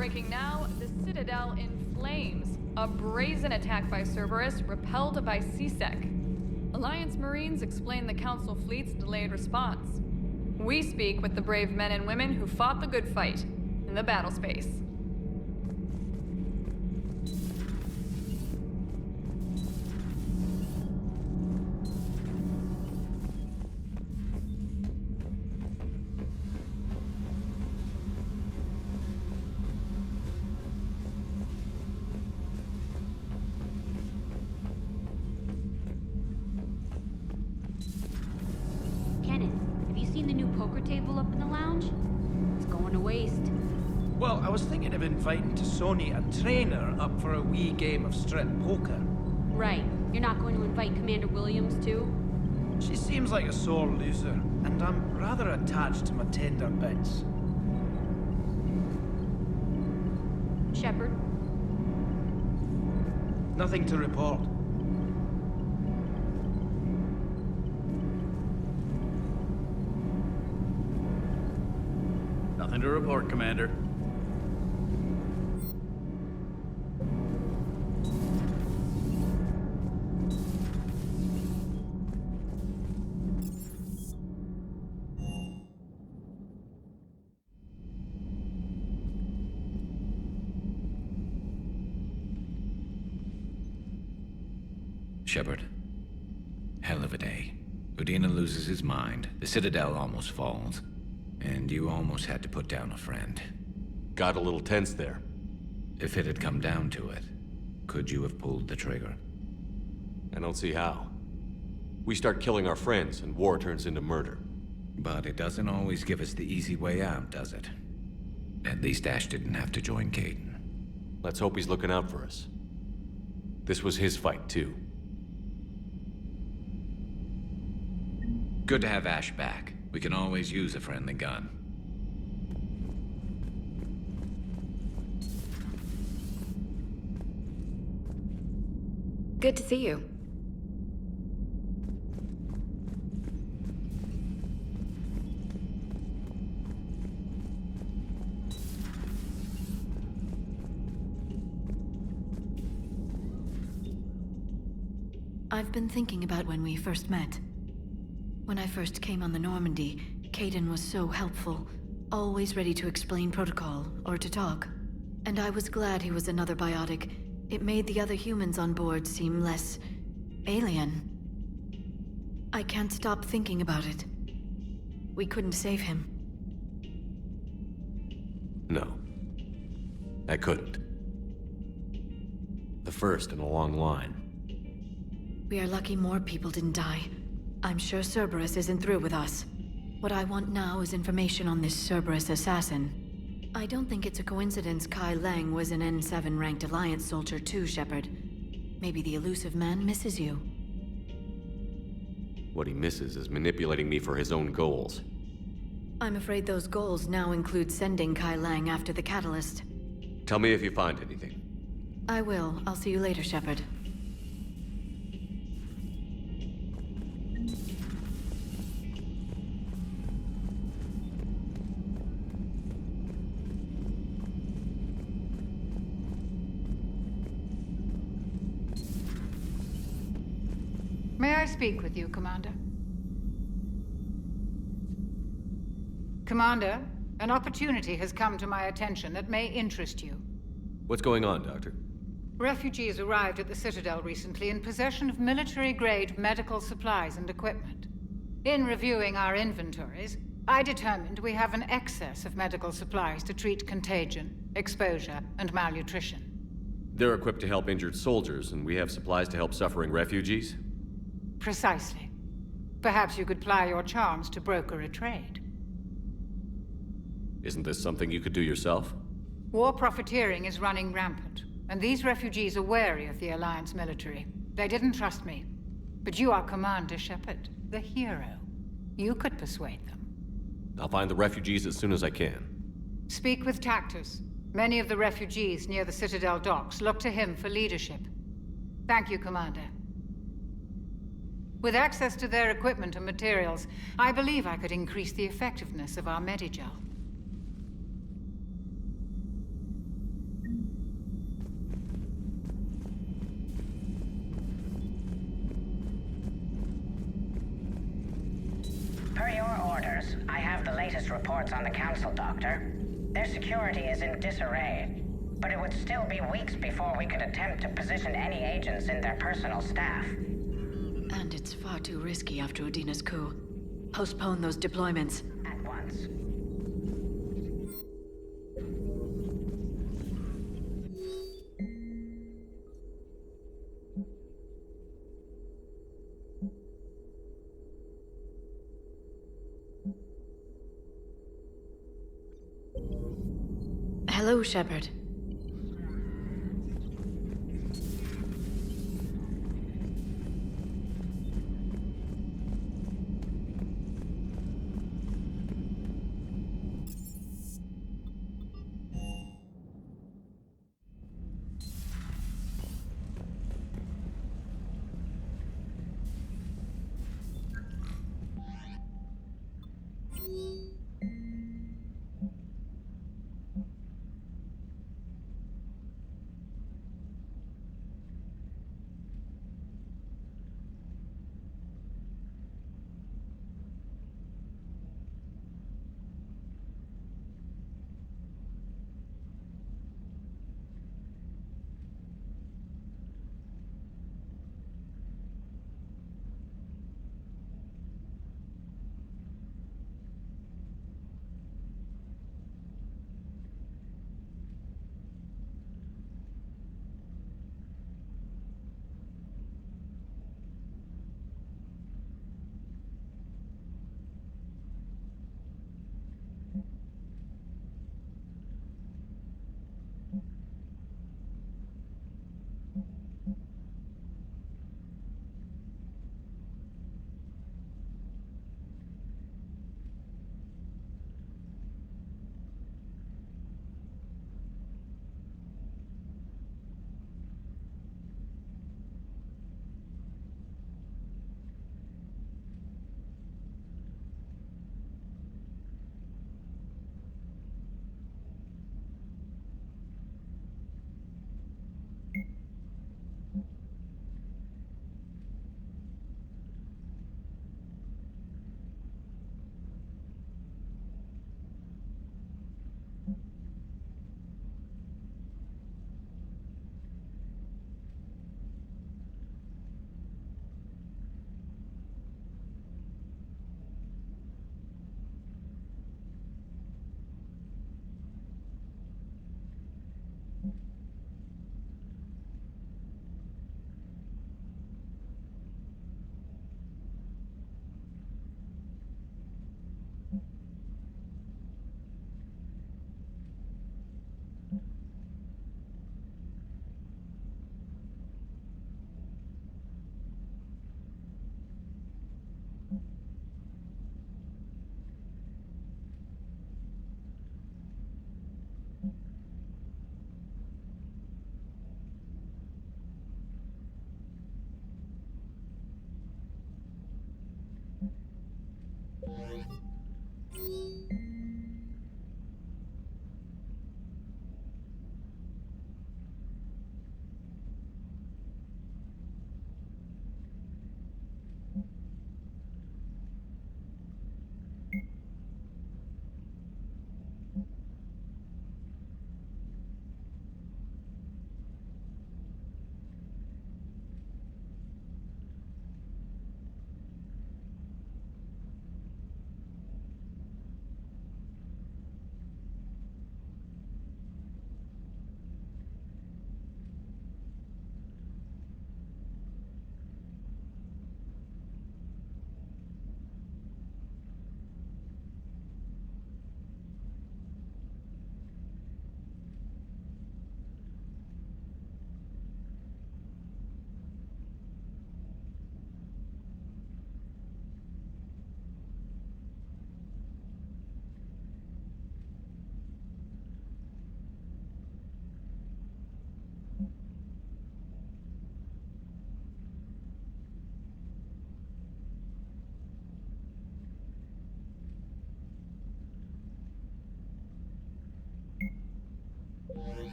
Breaking now, the Citadel in flames. A brazen attack by Cerberus, repelled by CSEC. Alliance Marines explain the Council fleet's delayed response. We speak with the brave men and women who fought the good fight in the battle space. Well, I was thinking of inviting T'Soni a trainer up for a wee game of strip poker. Right. You're not going to invite Commander Williams, too? She seems like a sore loser, and I'm rather attached to my tender bits. Shepard? Nothing to report. Nothing to report, Commander. Shepard. Hell of a day. Udina loses his mind, the Citadel almost falls, and you almost had to put down a friend. Got a little tense there. If it had come down to it, could you have pulled the trigger? I don't see how. We start killing our friends, and war turns into murder. But it doesn't always give us the easy way out, does it? At least Ash didn't have to join Caden. Let's hope he's looking out for us. This was his fight, too. Good to have Ash back. We can always use a friendly gun. Good to see you. I've been thinking about when we first met. When I first came on the Normandy, Caden was so helpful, always ready to explain protocol or to talk. And I was glad he was another biotic. It made the other humans on board seem less alien. I can't stop thinking about it. We couldn't save him. No. I couldn't. The first in a long line. We are lucky more people didn't die. I'm sure Cerberus isn't through with us. What I want now is information on this Cerberus assassin. I don't think it's a coincidence Kai Lang was an N7 ranked Alliance soldier too, Shepard. Maybe the elusive man misses you. What he misses is manipulating me for his own goals. I'm afraid those goals now include sending Kai Lang after the catalyst. Tell me if you find anything. I will. I'll see you later, Shepard. May I speak with you, Commander? Commander, an opportunity has come to my attention that may interest you. What's going on, Doctor? Refugees arrived at the Citadel recently in possession of military-grade medical supplies and equipment. In reviewing our inventories, I determined we have an excess of medical supplies to treat contagion, exposure, and malnutrition. They're equipped to help injured soldiers, and we have supplies to help suffering refugees? Precisely. Perhaps you could ply your charms to broker a trade. Isn't this something you could do yourself? War profiteering is running rampant, and these refugees are wary of the Alliance military. They didn't trust me. But you are Commander Shepard, the hero. You could persuade them. I'll find the refugees as soon as I can. Speak with Tactus. Many of the refugees near the Citadel docks look to him for leadership. Thank you, Commander. With access to their equipment and materials, I believe I could increase the effectiveness of our Medigel. Per your orders, I have the latest reports on the Council, Doctor. Their security is in disarray, but it would still be weeks before we could attempt to position any agents in their personal staff. And it's far too risky after Udina's coup. Postpone those deployments. At once. Hello, Shepard.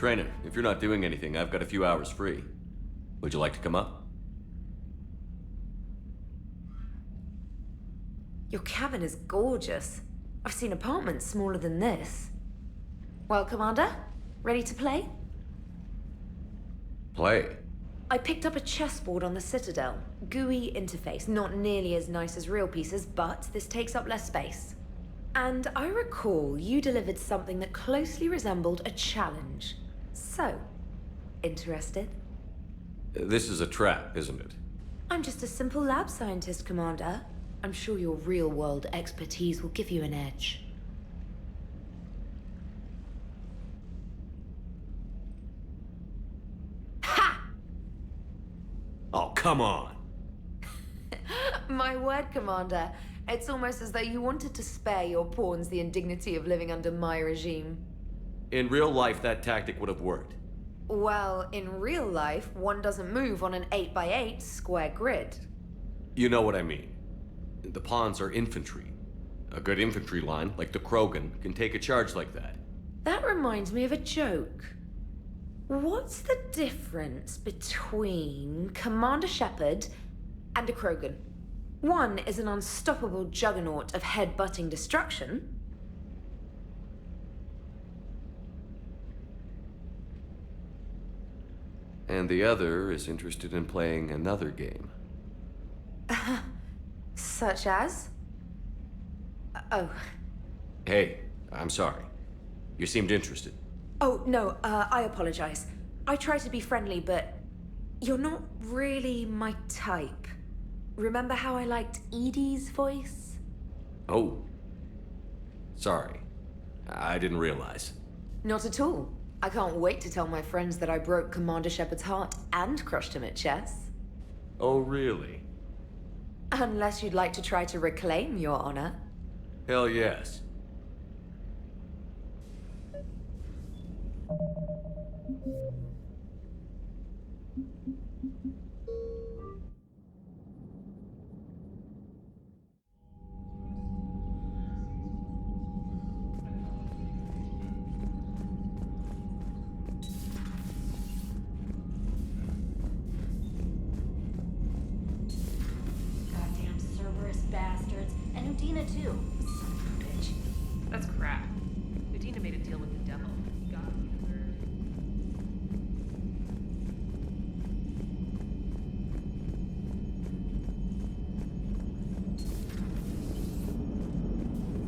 Trainer, if you're not doing anything, I've got a few hours free. Would you like to come up? Your cabin is gorgeous. I've seen apartments smaller than this. Well, Commander, ready to play? Play. I picked up a chessboard on the Citadel. GUI interface, not nearly as nice as real pieces, but this takes up less space. And I recall you delivered something that closely resembled a challenge. So, interested? This is a trap, isn't it? I'm just a simple lab scientist, Commander. I'm sure your real-world expertise will give you an edge. Oh, come on! My word, Commander. It's almost as though you wanted to spare your pawns the indignity of living under my regime. In real life, that tactic would have worked. Well, in real life, one doesn't move on an 8x8 square grid. You know what I mean. The pawns are infantry. A good infantry line, like the Krogan, can take a charge like that. That reminds me of a joke. What's the difference between Commander Shepard and a Krogan? One is an unstoppable juggernaut of head-butting destruction. And the other is interested in playing another game. Such as? Oh. Hey, I'm sorry. You seemed interested. Oh, no, I apologize. I try to be friendly, but you're not really my type. Remember how I liked Edie's voice? Oh. Sorry. I didn't realize. Not at all. I can't wait to tell my friends that I broke Commander Shepard's heart and crushed him at chess. Oh, really? Unless you'd like to try to reclaim your honor. Hell yes. Goddamn Cerberus bastards. And Udina too. Son of a bitch. That's crap. Udina made a deal with the devil. He got what he deserved.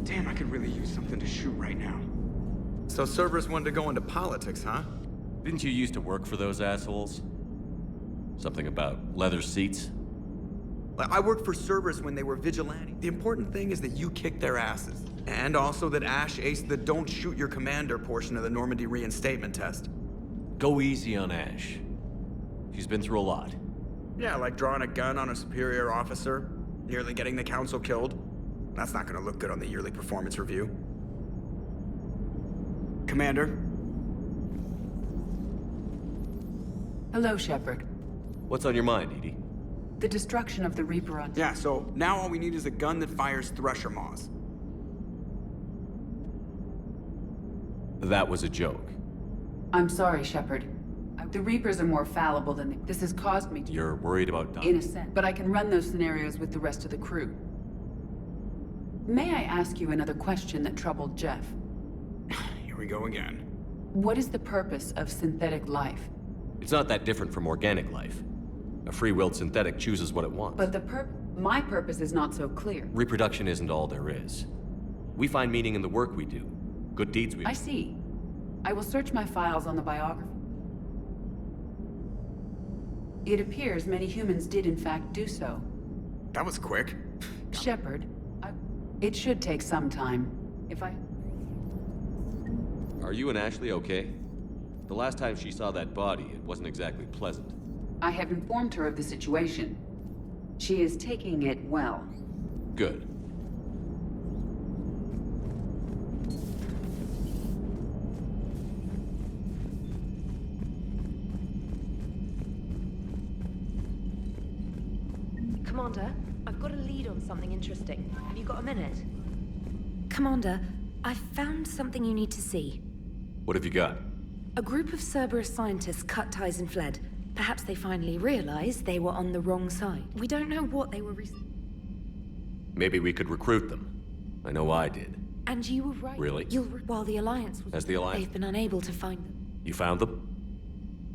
Damn, I could really use something to shoot right now. So Cerberus wanted to go into politics, huh? Didn't you used to work for those assholes? Something about leather seats? I worked for Cerberus when they were vigilante. The important thing is that you kicked their asses. And also that Ash aced the don't shoot your commander portion of the Normandy reinstatement test. Go easy on Ash. She's been through a lot. Yeah, like drawing a gun on a superior officer, nearly getting the council killed. That's not gonna look good on the yearly performance review. Commander? Hello, Shepard. What's on your mind, Edie? The destruction of the Reaper on... Yeah, so now all we need is a gun that fires Thresher Maws. That was a joke. I'm sorry, Shepard. The Reapers are more fallible than they... This has caused me to... You're worried about dying? In a sense. But I can run those scenarios with the rest of the crew. May I ask you another question that troubled Jeff? Here we go again. What is the purpose of synthetic life? It's not that different from organic life. A free-willed synthetic chooses what it wants. But my purpose is not so clear. Reproduction isn't all there is. We find meaning in the work we do. Good deeds we do. I see. I will search my files on the biography. It appears many humans did in fact do so. That was quick. Shepard, it should take some time. Are you and Ashley okay? The last time she saw that body, it wasn't exactly pleasant. I have informed her of the situation. She is taking it well. Good. Commander, I've got a lead on something interesting. Have you got a minute? Commander, I've found something you need to see. What have you got? A group of Cerberus scientists cut ties and fled. Perhaps they finally realized they were on the wrong side. We don't know what they were Maybe we could recruit them. I know I did. And you were right. Really? While the Alliance was... As the Alliance? They've been unable to find them. You found them?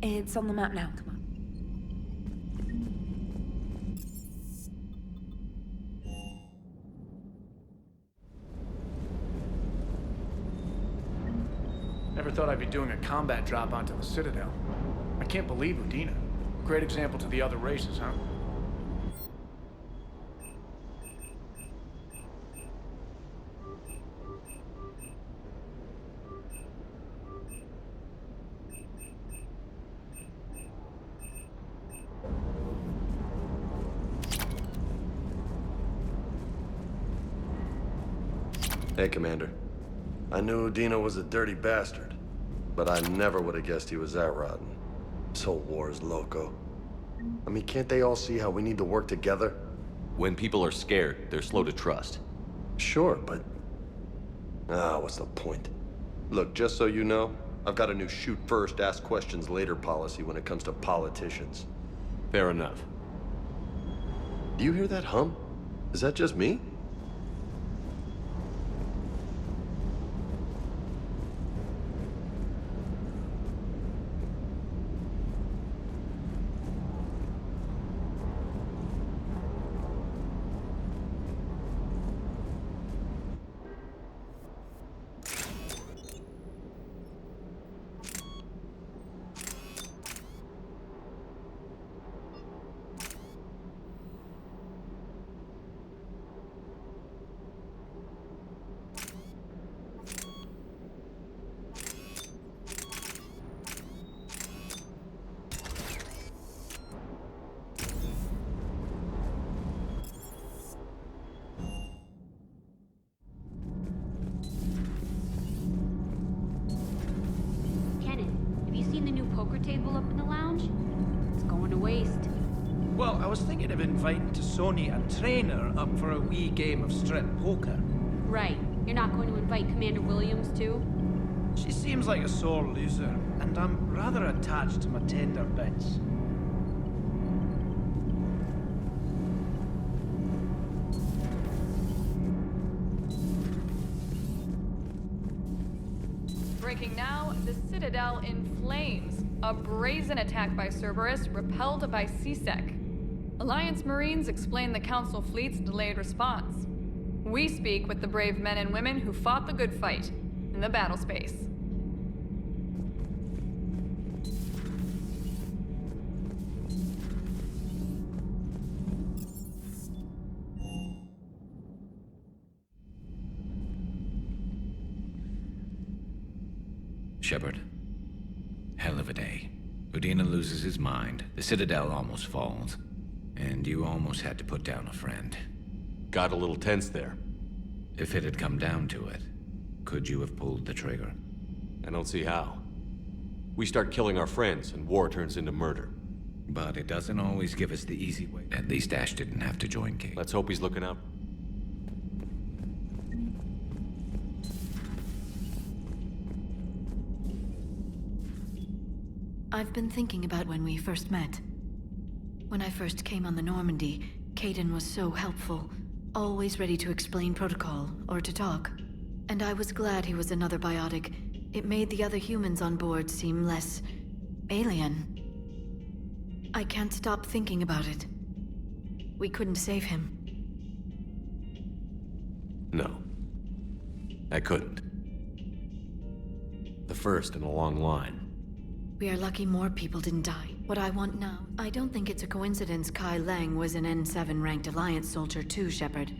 It's on the map now, come on. Never thought I'd be doing a combat drop onto the Citadel. I can't believe Udina. Great example to the other races, huh? Hey, Commander. I knew Udina was a dirty bastard, but I never would have guessed he was that rotten. This whole war is loco. I mean, can't they all see how we need to work together? When people are scared, they're slow to trust. Sure, but... what's the point? Look, just so you know, I've got a new shoot first, ask questions later policy when it comes to politicians. Fair enough. Do you hear that hum? Is that just me? Table up in the lounge? It's going to waste. Well, I was thinking of inviting Sony and Trainer up for a wee game of strip poker. Right. You're not going to invite Commander Williams, too? She seems like a sore loser, and I'm rather attached to my tender bits. Breaking now, the Citadel in flames. A brazen attack by Cerberus repelled by CSEC. Alliance Marines explain the Council fleet's delayed response. We speak with the brave men and women who fought the good fight in the battle space. Shepard. Hell of a day. Udina loses his mind, the Citadel almost falls, and you almost had to put down a friend. Got a little tense there. If it had come down to it, could you have pulled the trigger? I don't see how. We start killing our friends, and war turns into murder. But it doesn't always give us the easy way. At least Ash didn't have to join Kate. Let's hope he's looking out. I've been thinking about when we first met. When I first came on the Normandy, Kaidan was so helpful, always ready to explain protocol or to talk. And I was glad he was another biotic. It made the other humans on board seem less alien. I can't stop thinking about it. We couldn't save him. No. I couldn't. The first in a long line. We are lucky more people didn't die. What I want now, I don't think it's a coincidence Kai Lang was an N7 ranked Alliance soldier too, Shepard.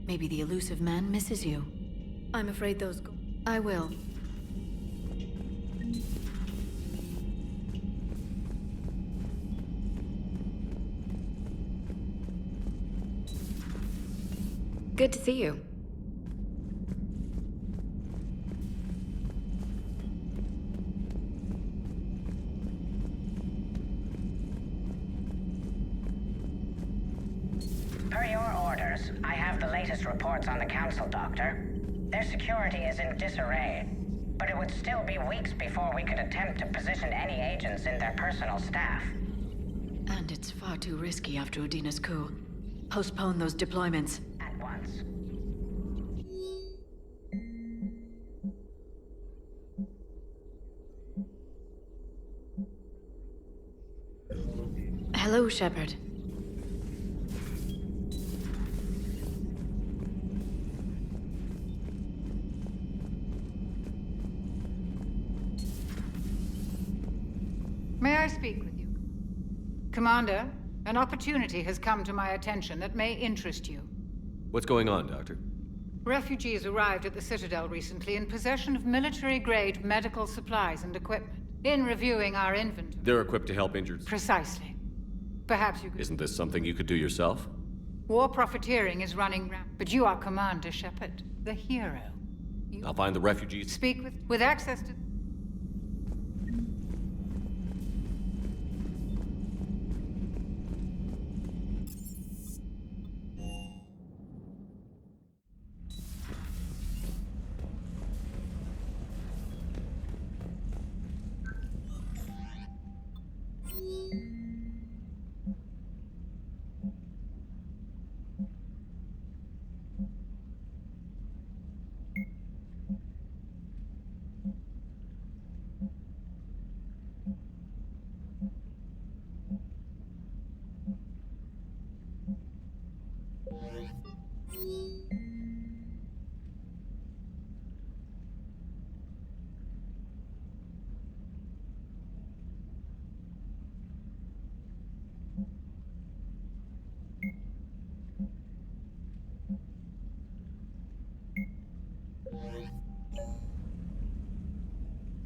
Maybe the elusive man misses you. I'm afraid those I will. Good to see you. Per your orders, I have the latest reports on the Council, Doctor. Their security is in disarray, but it would still be weeks before we could attempt to position any agents in their personal staff. And it's far too risky after Udina's coup. Postpone those deployments. At once. Hello, Shepard. May I speak with you? Commander, an opportunity has come to my attention that may interest you. What's going on, Doctor? Refugees arrived at the Citadel recently in possession of military-grade medical supplies and equipment. In reviewing our inventory... They're equipped to help injured... Precisely. Perhaps you could... Isn't this something you could do yourself? War profiteering is running rampant, but you are Commander Shepard, the hero. I'll find the refugees... Speak with access to...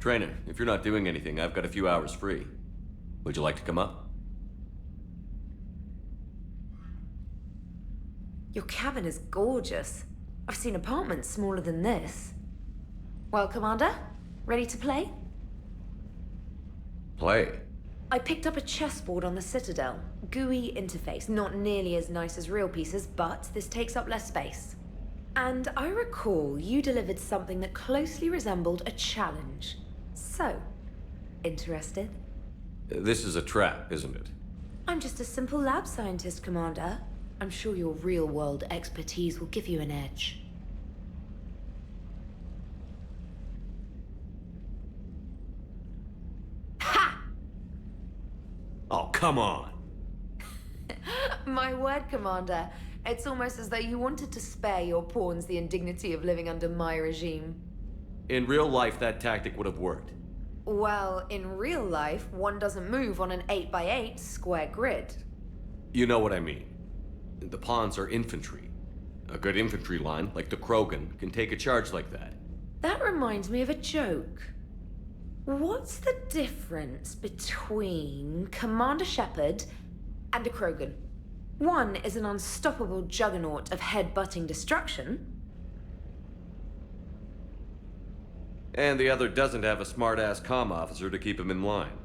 Trainer, if you're not doing anything, I've got a few hours free. Would you like to come up? Your cabin is gorgeous. I've seen apartments smaller than this. Well, Commander, ready to play? Play? I picked up a chessboard on the Citadel. GUI interface, not nearly as nice as real pieces, but this takes up less space. And I recall you delivered something that closely resembled a challenge. So, interested? This is a trap, isn't it? I'm just a simple lab scientist, Commander. I'm sure your real-world expertise will give you an edge. Ha! Oh, come on! My word, Commander. It's almost as though you wanted to spare your pawns the indignity of living under my regime. In real life, that tactic would have worked. Well, in real life, one doesn't move on an 8x8 square grid. You know what I mean. The pawns are infantry. A good infantry line, like the Krogan, can take a charge like that. That reminds me of a joke. What's the difference between Commander Shepard and a Krogan? One is an unstoppable juggernaut of head-butting destruction. And the other doesn't have a smart-ass comm officer to keep him in line.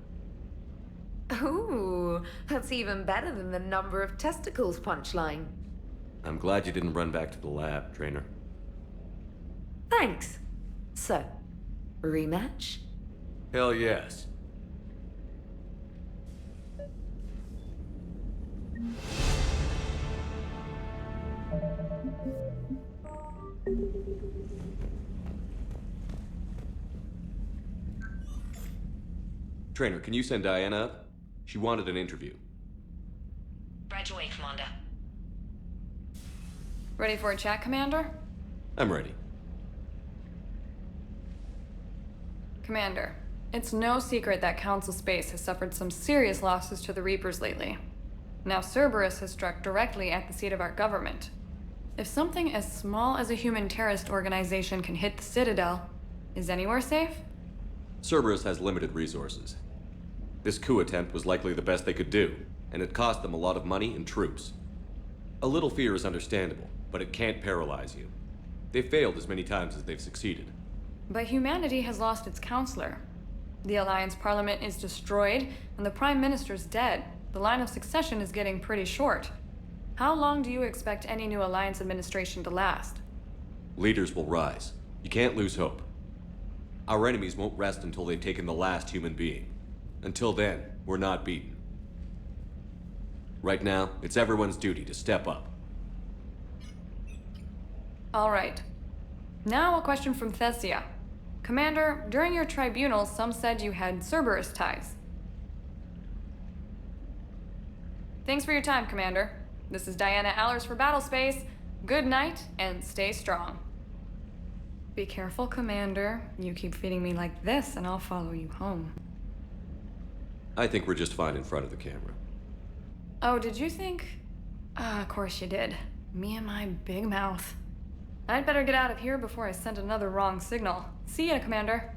Ooh, that's even better than the number of testicles punchline. I'm glad you didn't run back to the lab, Trainer. Thanks. So, rematch? Hell yes. Trainer, can you send Diana up? She wanted an interview. Right away, Commander. Ready for a chat, Commander? I'm ready. Commander, it's no secret that Council Space has suffered some serious losses to the Reapers lately. Now Cerberus has struck directly at the seat of our government. If something as small as a human terrorist organization can hit the Citadel, is anywhere safe? Cerberus has limited resources. This coup attempt was likely the best they could do, and it cost them a lot of money and troops. A little fear is understandable, but it can't paralyze you. They've failed as many times as they've succeeded. But humanity has lost its counselor. The Alliance Parliament is destroyed, and the Prime Minister's dead. The line of succession is getting pretty short. How long do you expect any new Alliance administration to last? Leaders will rise. You can't lose hope. Our enemies won't rest until they've taken the last human being. Until then, we're not beaten. Right now, it's everyone's duty to step up. All right. Now a question from Thessia. Commander, during your tribunal, some said you had Cerberus ties. Thanks for your time, Commander. This is Diana Allers for Battlespace. Good night, and stay strong. Be careful, Commander. You keep feeding me like this, and I'll follow you home. I think we're just fine in front of the camera. Oh, did you think? Of course you did. Me and my big mouth. I'd better get out of here before I send another wrong signal. See ya, Commander.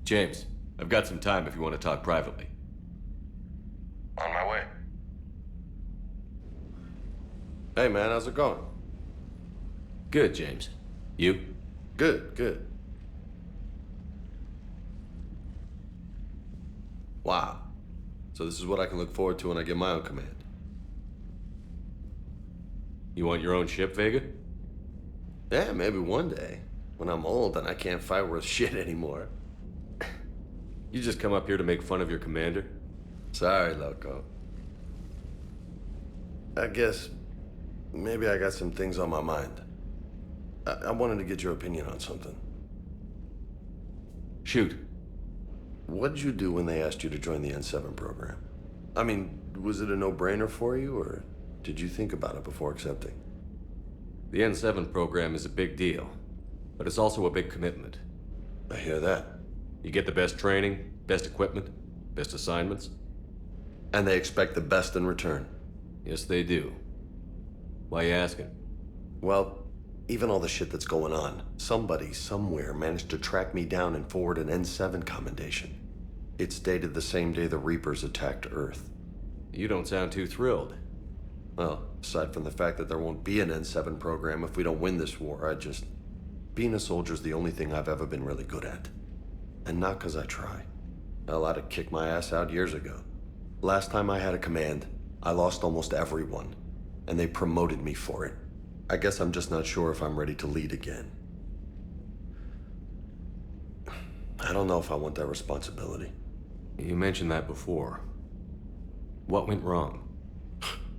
James, I've got some time if you want to talk privately. On my way. Hey man, how's it going? Good, James. You? Good, good. Wow. So this is what I can look forward to when I get my own command. You want your own ship, Vega? Yeah, maybe one day. When I'm old and I can't fight worth shit anymore. You just come up here to make fun of your commander? Sorry, Loco. I guess maybe I got some things on my mind. I wanted to get your opinion on something. Shoot. What'd you do when they asked you to join the N7 program? I mean, was it a no-brainer for you, or did you think about it before accepting? The N7 program is a big deal, but it's also a big commitment. I hear that. You get the best training, best equipment, best assignments. And they expect the best in return. Yes, they do. Why you asking? Well, even all the shit that's going on, somebody somewhere managed to track me down and forward an N7 commendation. It's dated the same day the Reapers attacked Earth. You don't sound too thrilled. Well, aside from the fact that there won't be an N7 program if we don't win this war, being a soldier's the only thing I've ever been really good at. And not because I try. Hell, I'd have kicked my ass out years ago. Last time I had a command, I lost almost everyone, and they promoted me for it. I guess I'm just not sure if I'm ready to lead again. I don't know if I want that responsibility. You mentioned that before. What went wrong?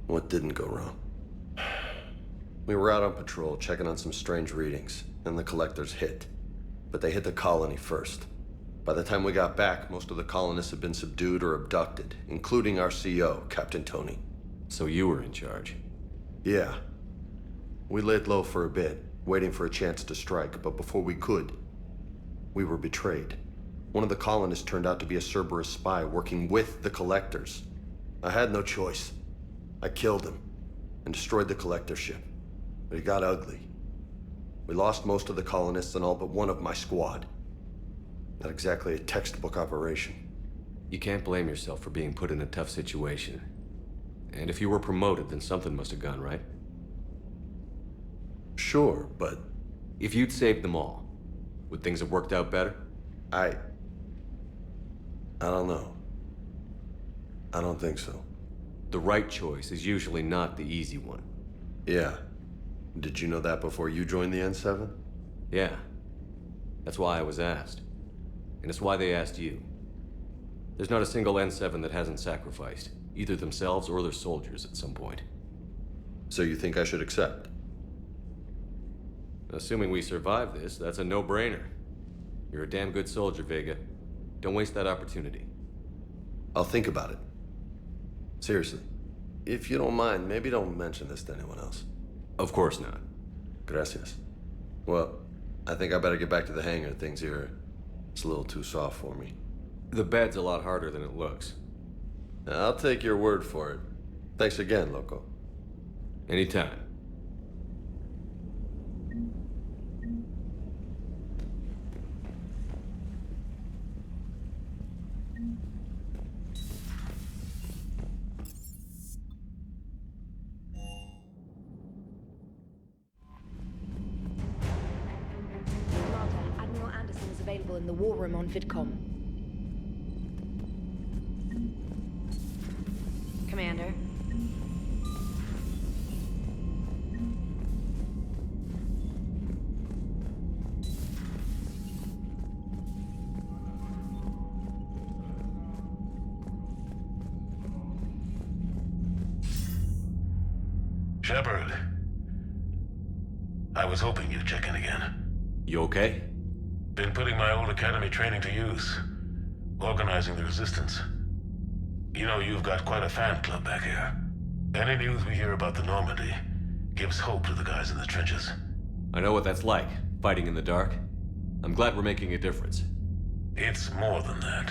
What didn't go wrong? We were out on patrol, checking on some strange readings, and the collectors hit. But they hit the colony first. By the time we got back, most of the colonists had been subdued or abducted, including our CO, Captain Tony. So you were in charge? Yeah. We laid low for a bit, waiting for a chance to strike, but before we could, we were betrayed. One of the colonists turned out to be a Cerberus spy working with the collectors. I had no choice. I killed him and destroyed the collector ship. But it got ugly. We lost most of the colonists and all but one of my squad. Not exactly a textbook operation. You can't blame yourself for being put in a tough situation. And if you were promoted, then something must have gone right. Sure, but... If you'd saved them all, would things have worked out better? I don't know. I don't think so. The right choice is usually not the easy one. Yeah. Did you know that before you joined the N7? Yeah. That's why I was asked. And it's why they asked you. There's not a single N7 that hasn't sacrificed, either themselves or their soldiers at some point. So you think I should accept? Assuming we survive this, that's a no-brainer. You're a damn good soldier, Vega. Don't waste that opportunity. I'll think about it. Seriously. If you don't mind, maybe don't mention this to anyone else. Of course not. Gracias. Well, I think I better get back to the hangar. Things here, it's a little too soft for me. The bed's a lot harder than it looks. I'll take your word for it. Thanks again, Loco. Anytime. Admiral Anderson is available in the war room on VidCom. Commander. Shepard. I was hoping you'd check in again. You okay? Been putting my old academy training to use. Organizing the resistance. You know, you've got quite a fan club back here. Any news we hear about the Normandy gives hope to the guys in the trenches. I know what that's like, fighting in the dark. I'm glad we're making a difference. It's more than that.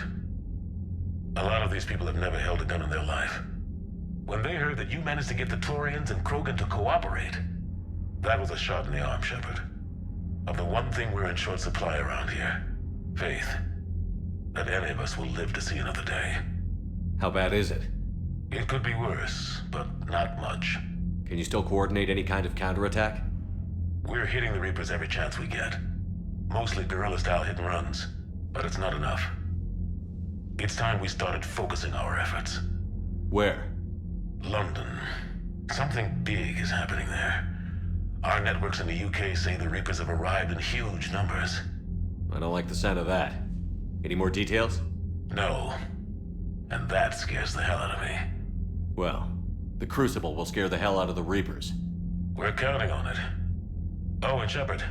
A lot of these people have never held a gun in their life. When they heard that you managed to get the Turians and Krogan to cooperate, that was a shot in the arm, Shepard. Of the one thing we're in short supply around here, faith. That any of us will live to see another day. How bad is it? It could be worse, but not much. Can you still coordinate any kind of counterattack? We're hitting the Reapers every chance we get. Mostly guerrilla-style hit and runs, but it's not enough. It's time we started focusing our efforts. Where? London. Something big is happening there. Our networks in the UK say the Reapers have arrived in huge numbers. I don't like the sound of that. Any more details? No. And that scares the hell out of me. Well, the Crucible will scare the hell out of the Reapers. We're counting on it. Oh, and Shepard,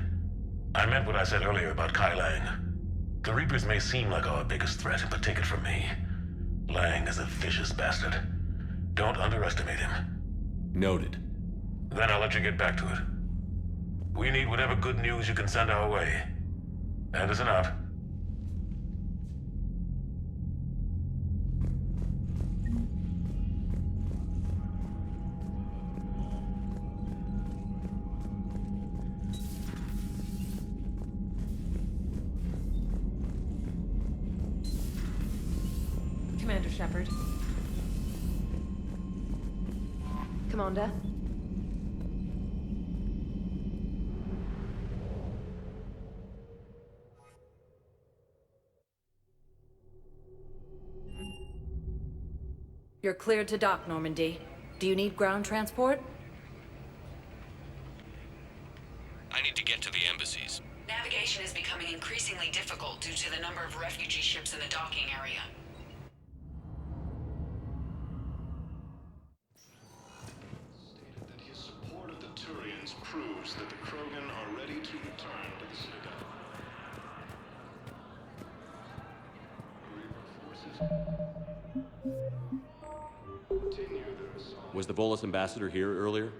I meant what I said earlier about Kai Lang. The Reapers may seem like our biggest threat, but take it from me. Lang is a vicious bastard. Don't underestimate him. Noted. Then I'll let you get back to it. We need whatever good news you can send our way. Anderson out. Commander Shepard. Commander. You're cleared to dock, Normandy. Do you need ground transport? I need to get to the embassies. Navigation is becoming increasingly difficult due to the number of refugee ships in the docking area. Stated that his support of the Turians proves that the Krogan are ready to return to the Citadel. Was the Volus ambassador here earlier?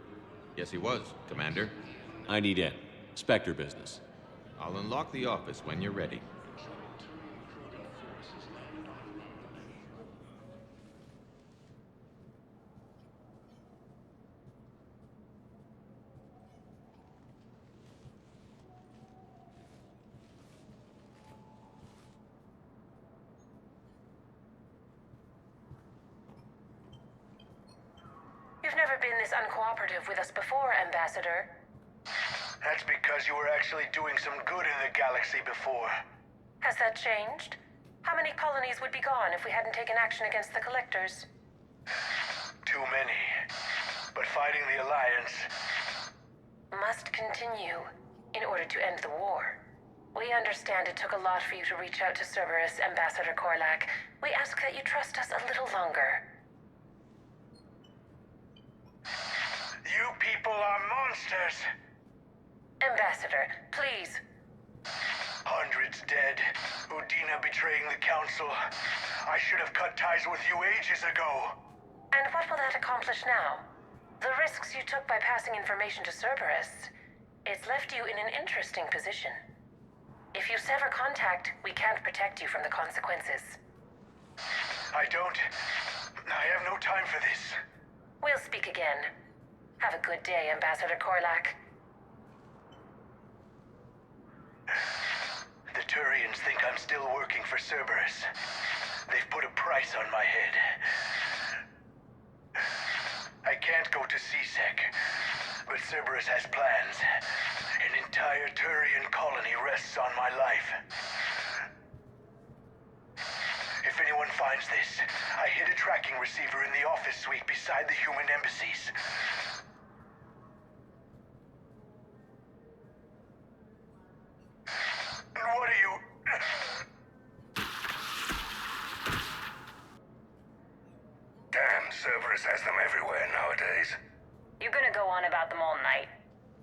Yes, he was, Commander. I need in. Spectre business. I'll unlock the office when you're ready. You've never been this uncooperative with us before, Ambassador. That's because you were actually doing some good in the galaxy before. Has that changed? How many colonies would be gone if we hadn't taken action against the Collectors? Too many. But fighting the Alliance must continue in order to end the war. We understand it took a lot for you to reach out to Cerberus, Ambassador Korlak. We ask that you trust us a little longer. You people are monsters! Ambassador, please. Hundreds dead. Udina betraying the Council. I should have cut ties with you ages ago. And what will that accomplish now? The risks you took by passing information to Cerberus. It's left you in an interesting position. If you sever contact, we can't protect you from the consequences. I have no time for this. We'll speak again. Have a good day, Ambassador Korlak. The Turians think I'm still working for Cerberus. They've put a price on my head. I can't go to CSEC, but Cerberus has plans. An entire Turian colony rests on my life. If anyone finds this, I hid a tracking receiver in the office suite beside the human embassies. What are you... Damn, Cerberus has them everywhere nowadays. You gonna go on about them all night?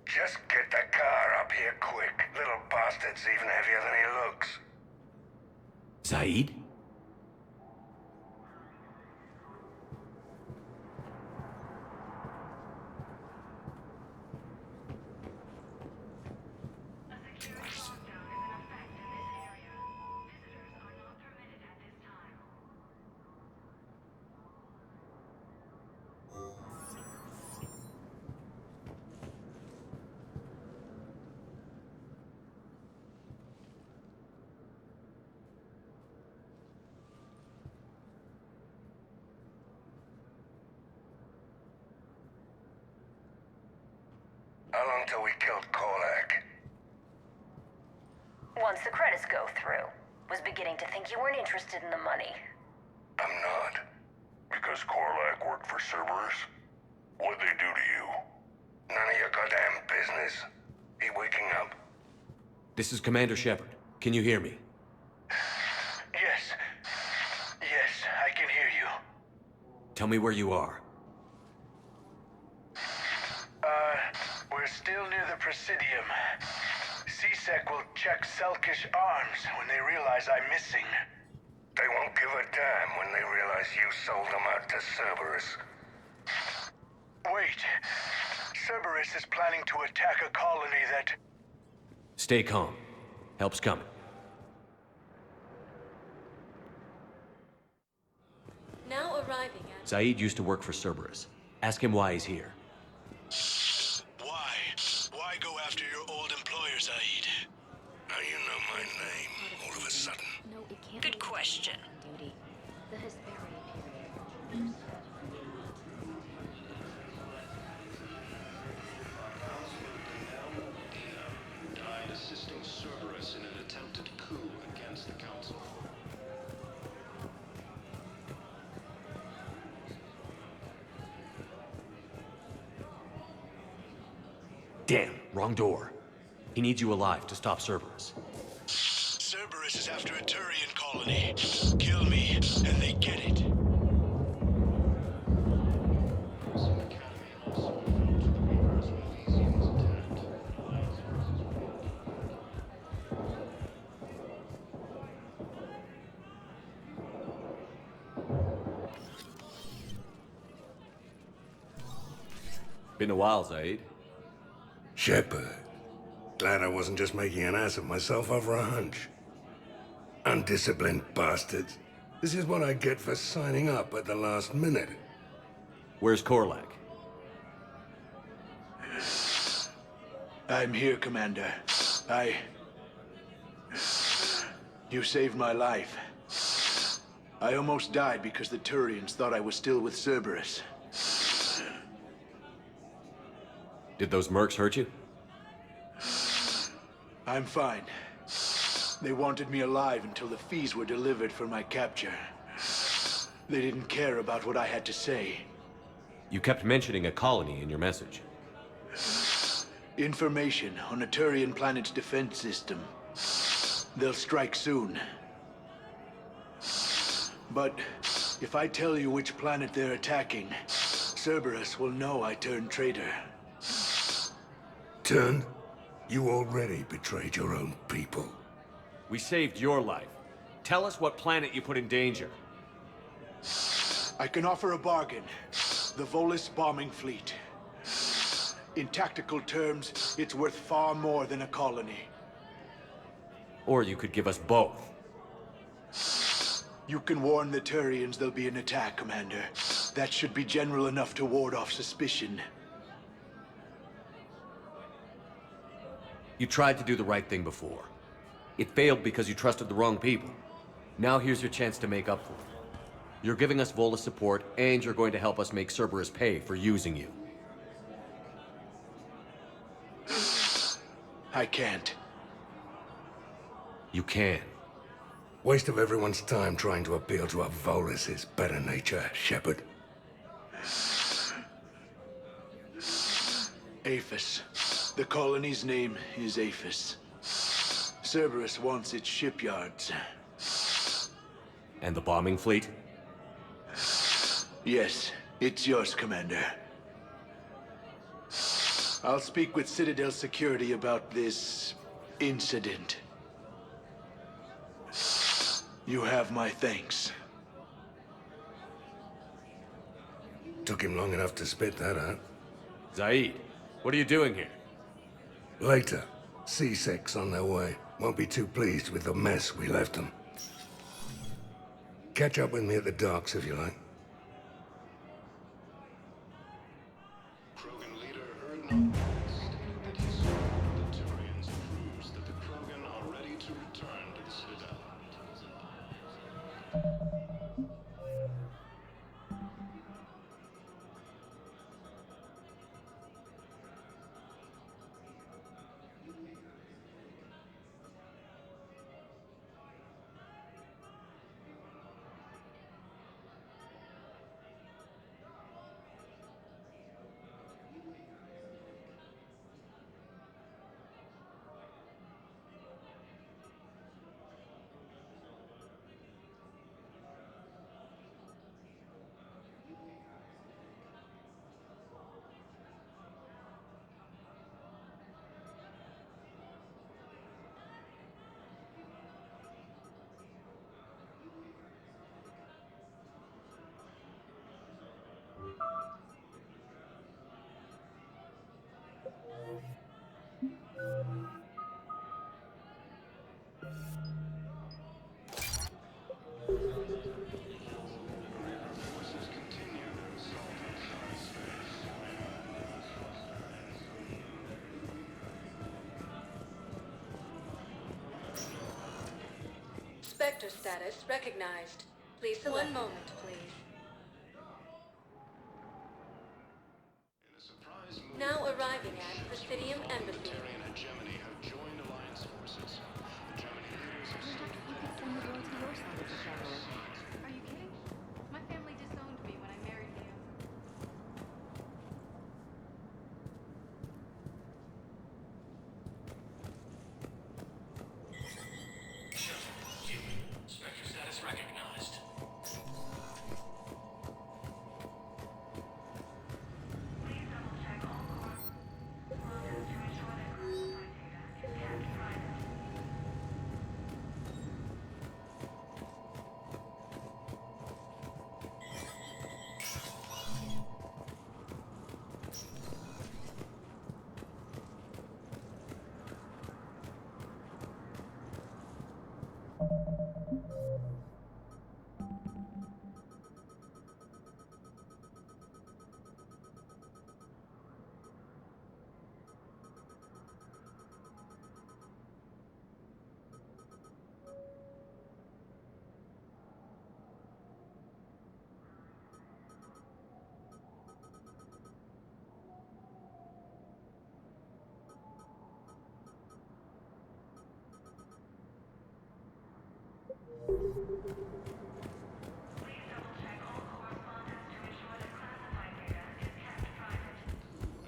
Just get the car up here quick. Little bastard's even heavier than he looks. Zaid? How long till we killed Korlak? Once the credits go through. Was beginning to think you weren't interested in the money. I'm not. Because Korlak worked for Cerberus? What'd they do to you? None of your goddamn business. He waking up? This is Commander Shepard. Can you hear me? Yes. Yes, I can hear you. Tell me where you are. We're still near the Presidium. CSEC will check Selkish arms when they realize I'm missing. They won't give a damn when they realize you sold them out to Cerberus. Wait. Cerberus is planning to attack a colony that... Stay calm. Help's coming. Now arriving at... Zaid used to work for Cerberus. Ask him why he's here. Why? Why go after your old employer, Zaid? Now you know my name, all of a sudden. No, it can't. Good question. Duty. The Hesperia period. Died assisting Cerberus in an attempted coup against the Council. Damn, wrong door. He needs you alive to stop Cerberus. Cerberus is after a Turian colony. Kill me, and they get it. Been a while, Zaid. Shepard. Glad I wasn't just making an ass of myself over a hunch. Undisciplined bastards. This is what I get for signing up at the last minute. Where's Korlak? I'm here, Commander. You saved my life. I almost died because the Turians thought I was still with Cerberus. Did those mercs hurt you? I'm fine. They wanted me alive until the fees were delivered for my capture. They didn't care about what I had to say. You kept mentioning a colony in your message. Information on a Turian planet's defense system. They'll strike soon. But if I tell you which planet they're attacking, Cerberus will know I turned traitor. Turned? You already betrayed your own people. We saved your life. Tell us what planet you put in danger. I can offer a bargain. The Volus bombing fleet. In tactical terms, it's worth far more than a colony. Or you could give us both. You can warn the Turians there'll be an attack, Commander. That should be general enough to ward off suspicion. You tried to do the right thing before. It failed because you trusted the wrong people. Now here's your chance to make up for it. You're giving us Volus support, and you're going to help us make Cerberus pay for using you. I can't. You can. Waste of everyone's time trying to appeal to a Volus' better nature, Shepard. Aphis. The colony's name is Aphis. Cerberus wants its shipyards. And the bombing fleet? Yes, it's yours, Commander. I'll speak with Citadel security about this incident. You have my thanks. Took him long enough to spit that out. Zaid, what are you doing here? Later. C6 on their way. Won't be too pleased with the mess we left them. Catch up with me at the docks if you like. Krogan leader heard no news that he saw the Turians proves that the Krogan are ready to return to the Citadel. Spectre status recognized. Please select. One moment, please. Now arriving at Presidium Embassy. Turian hegemony have joined alliance forces. The Gemini leaders have stood Are you kidding? My family disowned me when I married you. Spectre status recognized.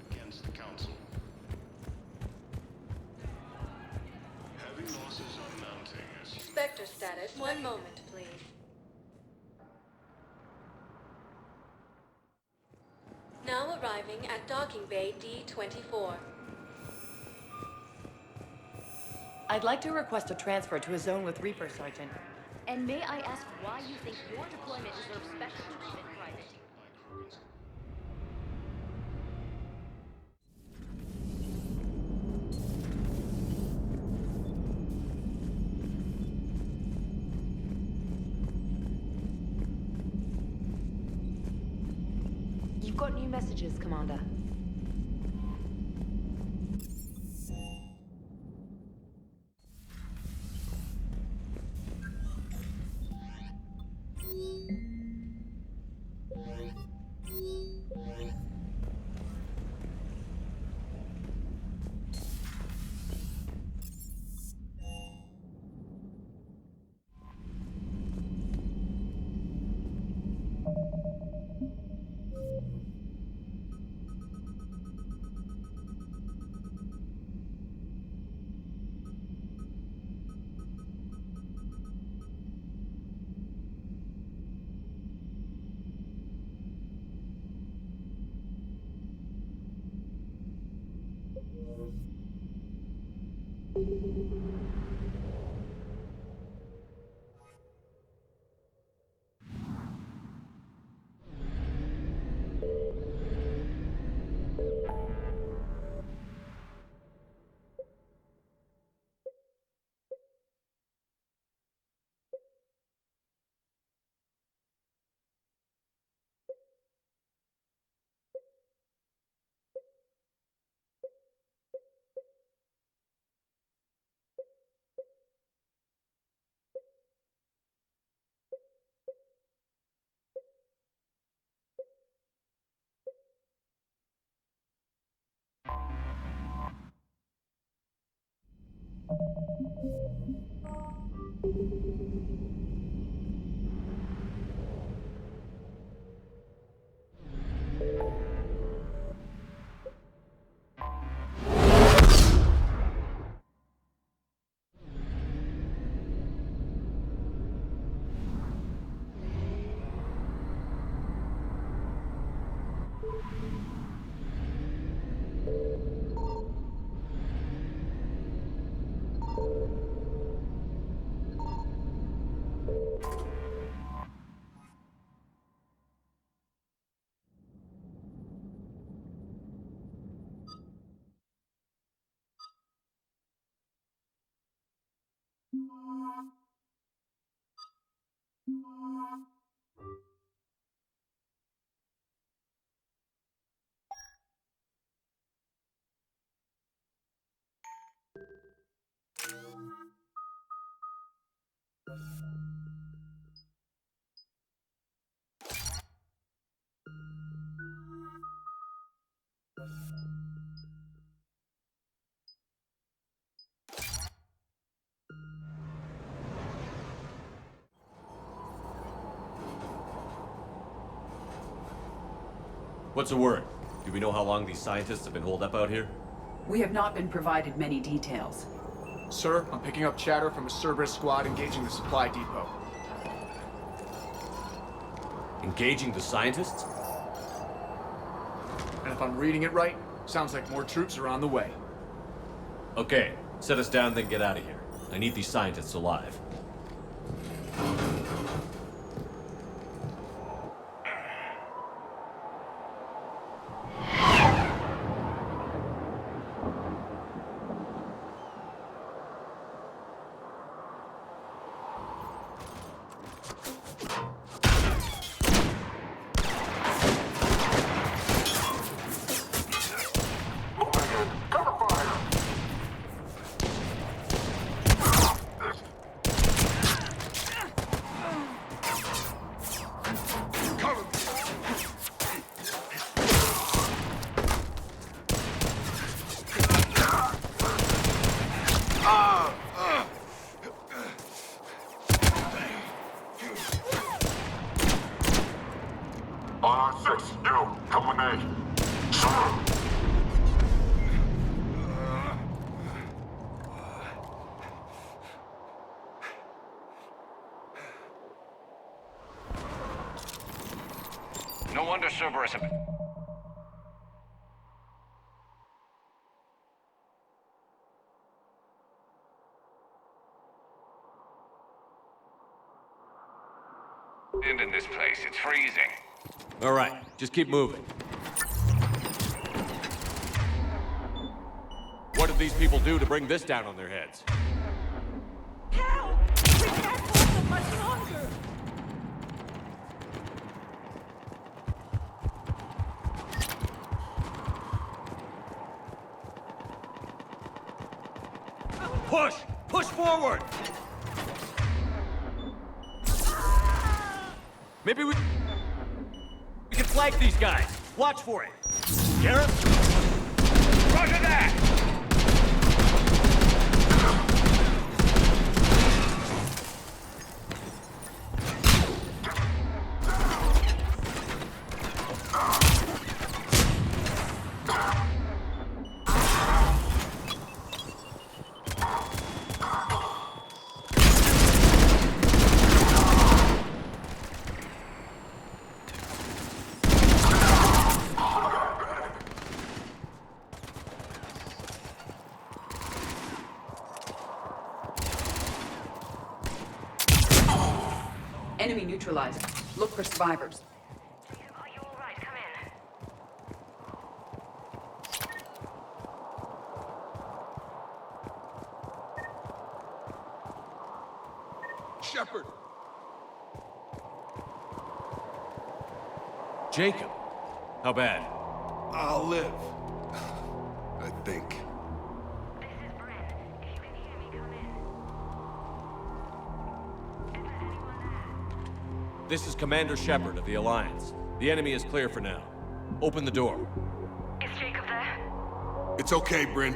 against the Council. Heavy losses are mounting as Spectre status. One moment, please. Now arriving at Docking Bay D-24. I'd like to request a transfer to a zone with Reaper, Sergeant. And may I ask why you think your deployment deserves special treatment, Private? You've got new messages, Commander. What's the word? Do we know how long these scientists have been holed up out here? We have not been provided many details. Sir, I'm picking up chatter from a Cerberus squad engaging the supply depot. Engaging the scientists? And if I'm reading it right, sounds like more troops are on the way. Okay, set us down, then get out of here. I need these scientists alive. No wonder Cerberus have... In this place, it's freezing. All right, just keep moving. What did these people do to bring this down on their heads? Help! We can't hold them much longer! Push! Push forward! Maybe we can flank these guys. Watch for it. Garrett? Roger that! Enemy neutralized. Look for survivors. Are you all right? Come in. Shepard! Jacob! How bad? I'll live. I think. This is Bryn. If you can hear me, come in. Is there anyone there? This is Commander Shepard of the Alliance. The enemy is clear for now. Open the door. Is Jacob there? It's okay, Bryn.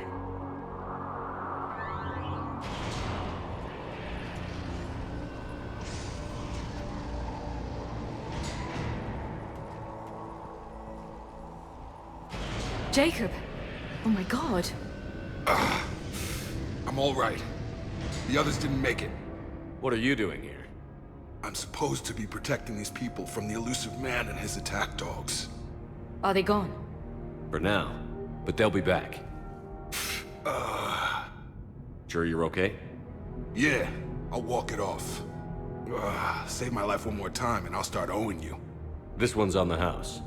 Jacob! Oh my god. I'm all right. The others didn't make it. What are you doing here? I'm supposed to be protecting these people from the elusive man and his attack dogs. Are they gone? For now. But they'll be back. Sure you're okay? Yeah, I'll walk it off. Save my life one more time and I'll start owing you. This one's on the house.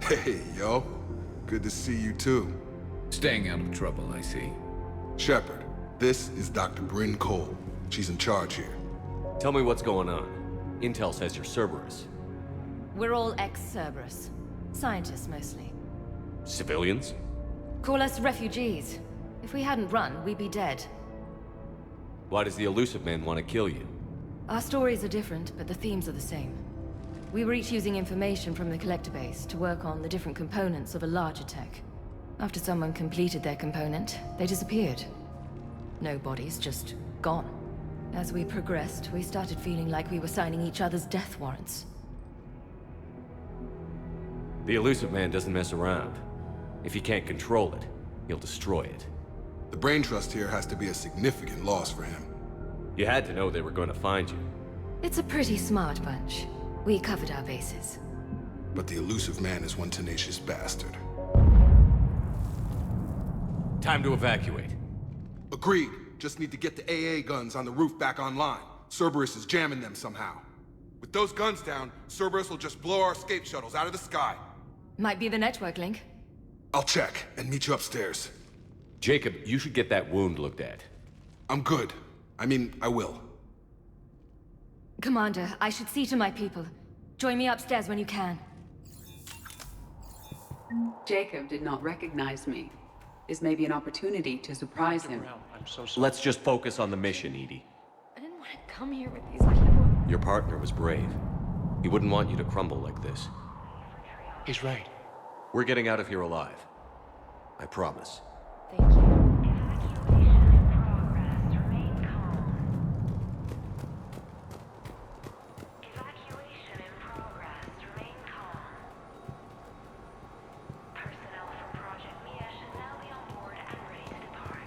Hey, yo. Good to see you too. Staying out of trouble, I see. Shepard, this is Dr. Bryn Cole. She's in charge here. Tell me what's going on. Intel says you're Cerberus. We're all ex-Cerberus. Scientists, mostly. Civilians? Call us refugees. If we hadn't run, we'd be dead. Why does the elusive man want to kill you? Our stories are different, but the themes are the same. We were each using information from the collector base to work on the different components of a larger tech. After someone completed their component, they disappeared. No bodies, just gone. As we progressed, we started feeling like we were signing each other's death warrants. The elusive man doesn't mess around. If he can't control it, he'll destroy it. The brain trust here has to be a significant loss for him. You had to know they were going to find you. It's a pretty smart bunch. We covered our bases. But the elusive man is one tenacious bastard. Time to evacuate. Agreed. Just need to get the AA guns on the roof back online. Cerberus is jamming them somehow. With those guns down, Cerberus will just blow our escape shuttles out of the sky. Might be the network link. I'll check and meet you upstairs. Jacob, you should get that wound looked at. I'm good. I mean, I will. Commander, I should see to my people. Join me upstairs when you can. Jacob did not recognize me. This may be an opportunity to surprise him. Let's just focus on the mission, Edie. I didn't want to come here with these people. Your partner was brave. He wouldn't want you to crumble like this. He's right. We're getting out of here alive. I promise. Thank you. Evacuation in progress. Remain calm. Personnel from Project Mia should now be on board and ready to depart.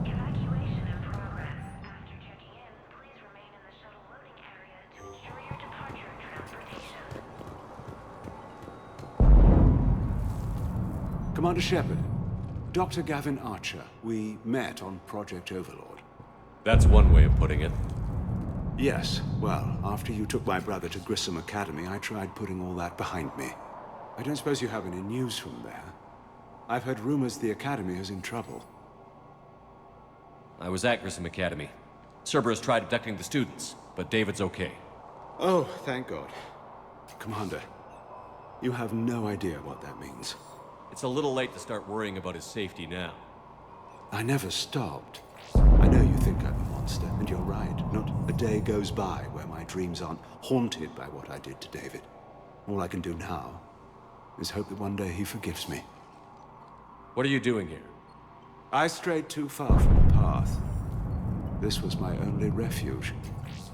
Evacuation in progress. After checking in, please remain in the shuttle loading area to ensure your departure and transportation. Commander Shepard, Dr. Gavin Archer. We met on Project Overlord. That's one way of putting it. Yes, well, after you took my brother to Grissom Academy, I tried putting all that behind me. I don't suppose you have any news from there. I've heard rumors the Academy is in trouble. I was at Grissom Academy. Cerberus tried abducting the students, but David's okay. Oh, thank God. Commander, you have no idea what that means. It's a little late to start worrying about his safety now. I never stopped. I know you think I'm a monster, and you're right. Not a day goes by where my dreams aren't haunted by what I did to David. All I can do now is hope that one day he forgives me. What are you doing here? I strayed too far from the path. This was my only refuge.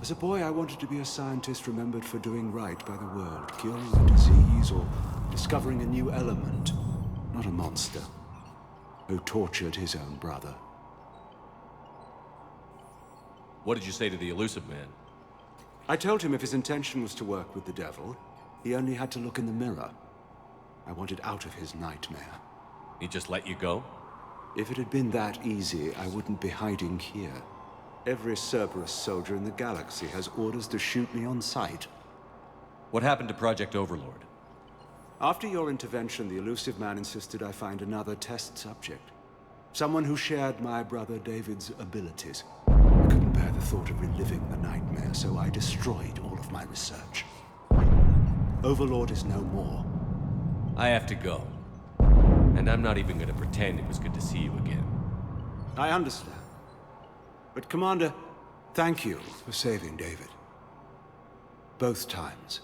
As a boy, I wanted to be a scientist remembered for doing right by the world, curing a disease or discovering a new element. Not a monster who tortured his own brother. What did you say to the elusive man? I told him if his intention was to work with the devil, he only had to look in the mirror. I wanted out of his nightmare. He just let you go? If it had been that easy, I wouldn't be hiding here. Every Cerberus soldier in the galaxy has orders to shoot me on sight. What happened to Project Overlord? After your intervention, the elusive man insisted I find another test subject. Someone who shared my brother David's abilities. I couldn't bear the thought of reliving the nightmare, so I destroyed all of my research. Overlord is no more. I have to go. And I'm not even gonna pretend it was good to see you again. I understand. But Commander, thank you for saving David. Both times.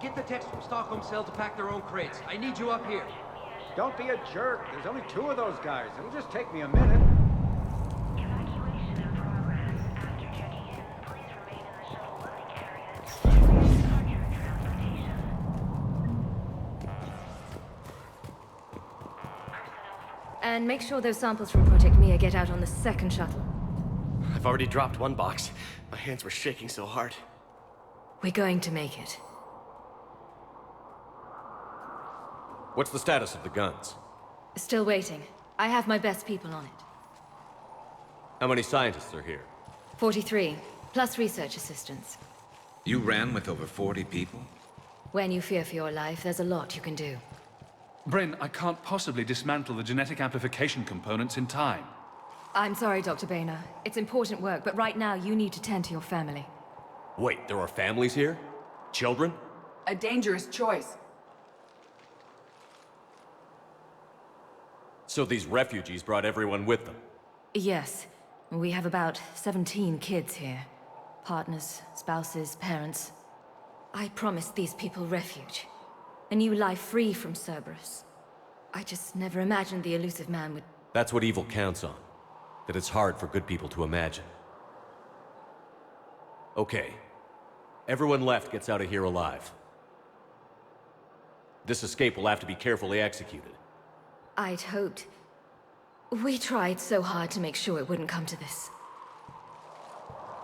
Get the techs from Stockholm Cell to pack their own crates. I need you up here. Don't be a jerk. There's only 2 of those guys. It'll just take me a minute. Evacuation in progress. After checking in, please remain in the shuttle loading area to start your transportation. And make sure those samples from Project Mia get out on the second shuttle. I've already dropped one box. My hands were shaking so hard. We're going to make it. What's the status of the guns? Still waiting. I have my best people on it. How many scientists are here? 43, plus research assistants. You ran with over 40 people? When you fear for your life, there's a lot you can do. Bryn, I can't possibly dismantle the genetic amplification components in time. I'm sorry, Dr. Boehner. It's important work, but right now you need to tend to your family. Wait, there are families here? Children? A dangerous choice. So these refugees brought everyone with them? Yes. We have about 17 kids here. Partners, spouses, parents. I promised these people refuge. A new life free from Cerberus. I just never imagined the elusive man would... That's what evil counts on. That it's hard for good people to imagine. Okay. Everyone left gets out of here alive. This escape will have to be carefully executed. I'd hoped. We tried so hard to make sure it wouldn't come to this.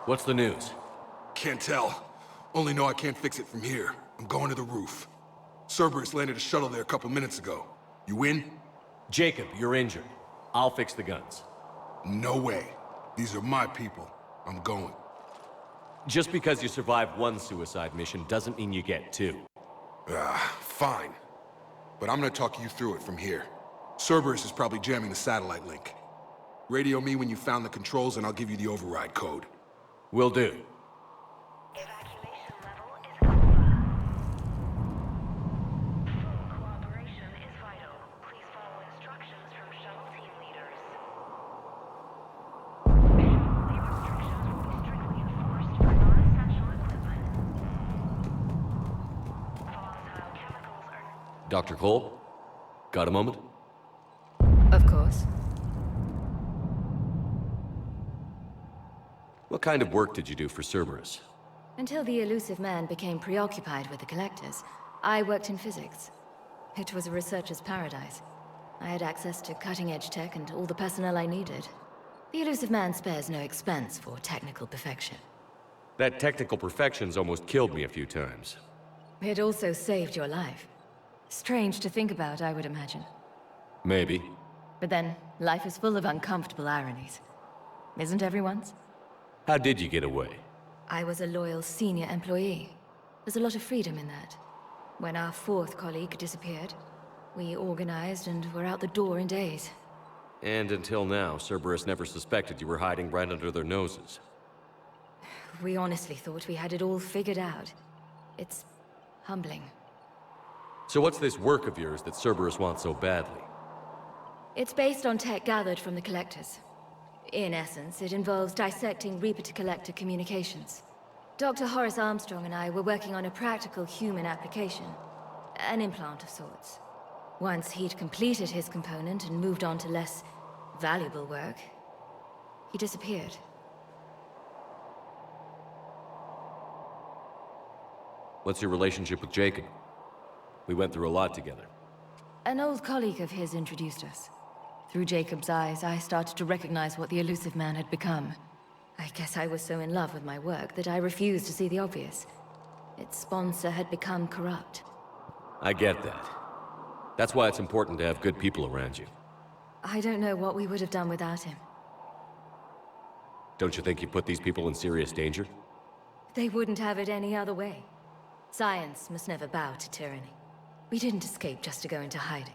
What's the news? Can't tell. Only know I can't fix it from here. I'm going to the roof. Cerberus landed a shuttle there a couple minutes ago. You in? Jacob, you're injured. I'll fix the guns. No way. These are my people. I'm going. Just because you survived one suicide mission doesn't mean you get 2. Fine. But I'm gonna talk you through it from here. Cerberus is probably jamming the satellite link. Radio me when you found the controls and I'll give you the override code. Will do. Evacuation level is alpha. Full cooperation is vital. Please follow instructions from shuttle team leaders. Shuttle leave restrictions will be strictly enforced for non-essential equipment. Volatile chemicals are... Dr. Cole? Got a moment? Of course. What kind of work did you do for Cerberus? Until the elusive man became preoccupied with the Collectors, I worked in physics. It was a researcher's paradise. I had access to cutting-edge tech and all the personnel I needed. The elusive man spares no expense for technical perfection. That technical perfection's almost killed me a few times. It also saved your life. Strange to think about, I would imagine. Maybe. But then, life is full of uncomfortable ironies. Isn't everyone's? How did you get away? I was a loyal senior employee. There's a lot of freedom in that. When our 4th colleague disappeared, we organized and were out the door in days. And until now, Cerberus never suspected you were hiding right under their noses. We honestly thought we had it all figured out. It's humbling. So what's this work of yours that Cerberus wants so badly? It's based on tech gathered from the Collectors. In essence, it involves dissecting Reaper-to-Collector communications. Dr. Horace Armstrong and I were working on a practical human application. An implant of sorts. Once he'd completed his component and moved on to less valuable work, he disappeared. What's your relationship with Jacob? We went through a lot together. An old colleague of his introduced us. Through Jacob's eyes, I started to recognize what the elusive man had become. I guess I was so in love with my work that I refused to see the obvious. Its sponsor had become corrupt. I get that. That's why it's important to have good people around you. I don't know what we would have done without him. Don't you think you put these people in serious danger? They wouldn't have it any other way. Science must never bow to tyranny. We didn't escape just to go into hiding.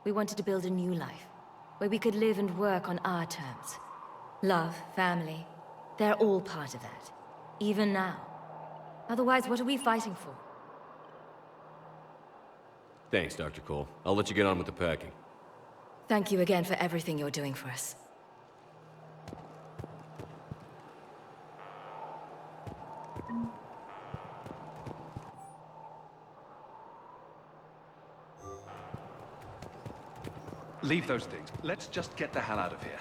We wanted to build a new life, where we could live and work on our terms. Love, family, they're all part of that. Even now. Otherwise, what are we fighting for? Thanks, Dr. Cole. I'll let you get on with the packing. Thank you again for everything you're doing for us. Leave those things. Let's just get the hell out of here.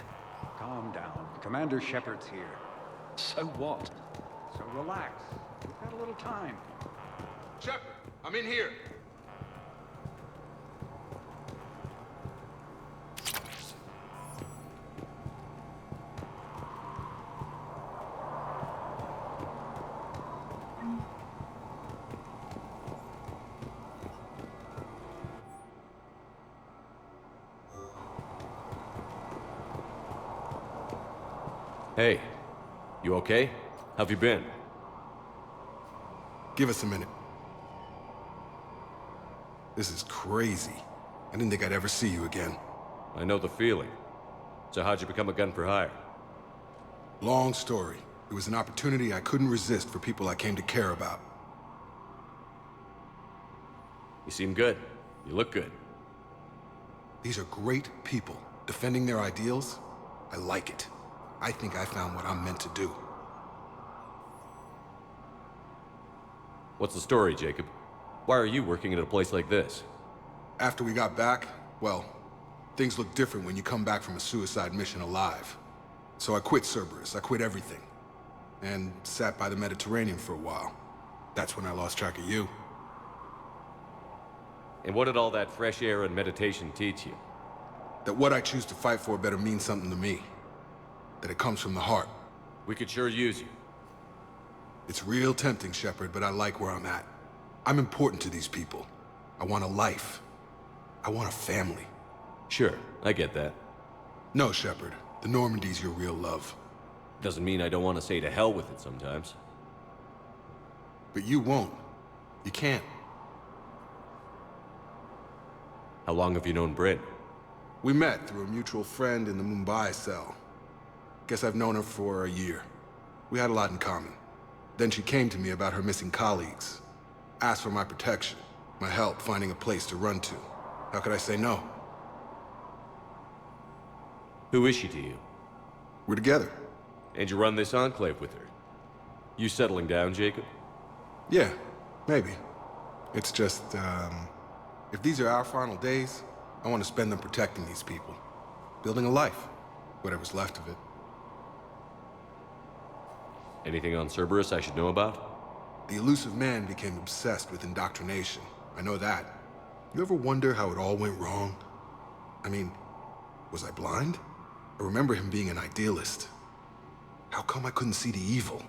Calm down. Commander Shepard's here. So what? So relax. We've got a little time. Shepard, I'm in here. Hey, you okay? How've you been? Give us a minute. This is crazy. I didn't think I'd ever see you again. I know the feeling. So how'd you become a gun for hire? Long story. It was an opportunity I couldn't resist for people I came to care about. You seem good. You look good. These are great people. Defending their ideals, I like it. I think I found what I'm meant to do. What's the story, Jacob? Why are you working at a place like this? After we got back, well, things look different when you come back from a suicide mission alive. So I quit Cerberus, I quit everything. And sat by the Mediterranean for a while. That's when I lost track of you. And what did all that fresh air and meditation teach you? That what I choose to fight for better mean something to me. That it comes from the heart. We could sure use you. It's real tempting, Shepard, but I like where I'm at. I'm important to these people. I want a life. I want a family. Sure, I get that. No, Shepard. The Normandy's your real love. Doesn't mean I don't want to say to hell with it sometimes. But you won't. You can't. How long have you known Bryn? We met through a mutual friend in the Mumbai cell. Guess I've known her for a year. We had a lot in common. Then she came to me about her missing colleagues. Asked for my protection, my help finding a place to run to. How could I say no? Who is she to you? We're together. And you run this enclave with her? You settling down, Jacob? Yeah, maybe. It's just, if these are our final days, I want to spend them protecting these people. Building a life. Whatever's left of it. Anything on Cerberus I should know about? The elusive man became obsessed with indoctrination. I know that. You ever wonder how it all went wrong? I mean, was I blind? I remember him being an idealist. How come I couldn't see the evil?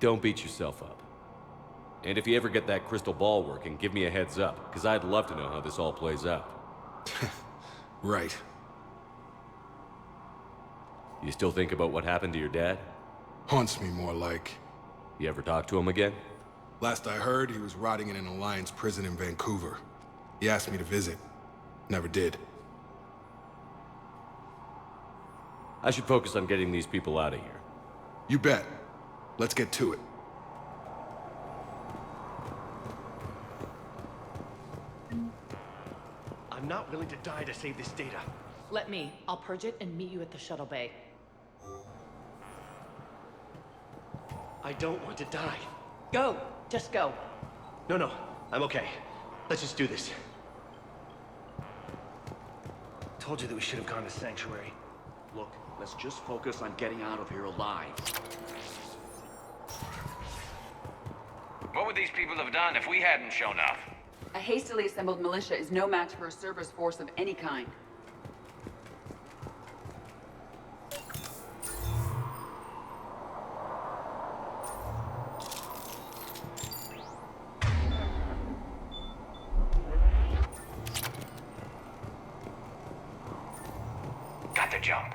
Don't beat yourself up. And if you ever get that crystal ball working, give me a heads up, because I'd love to know how this all plays out. Right. You still think about what happened to your dad? Haunts me more like. You ever talk to him again? Last I heard, he was rotting in an Alliance prison in Vancouver. He asked me to visit. Never did. I should focus on getting these people out of here. You bet. Let's get to it. I'm not willing to die to save this data. Let me. I'll purge it and meet you at the shuttle bay. I don't want to die. Go! Just go. No, I'm okay. Let's just do this. Told you that we should have gone to Sanctuary. Look, let's just focus on getting out of here alive. What would these people have done if we hadn't shown up? A hastily assembled militia is no match for a Cerberus force of any kind. Got the jump.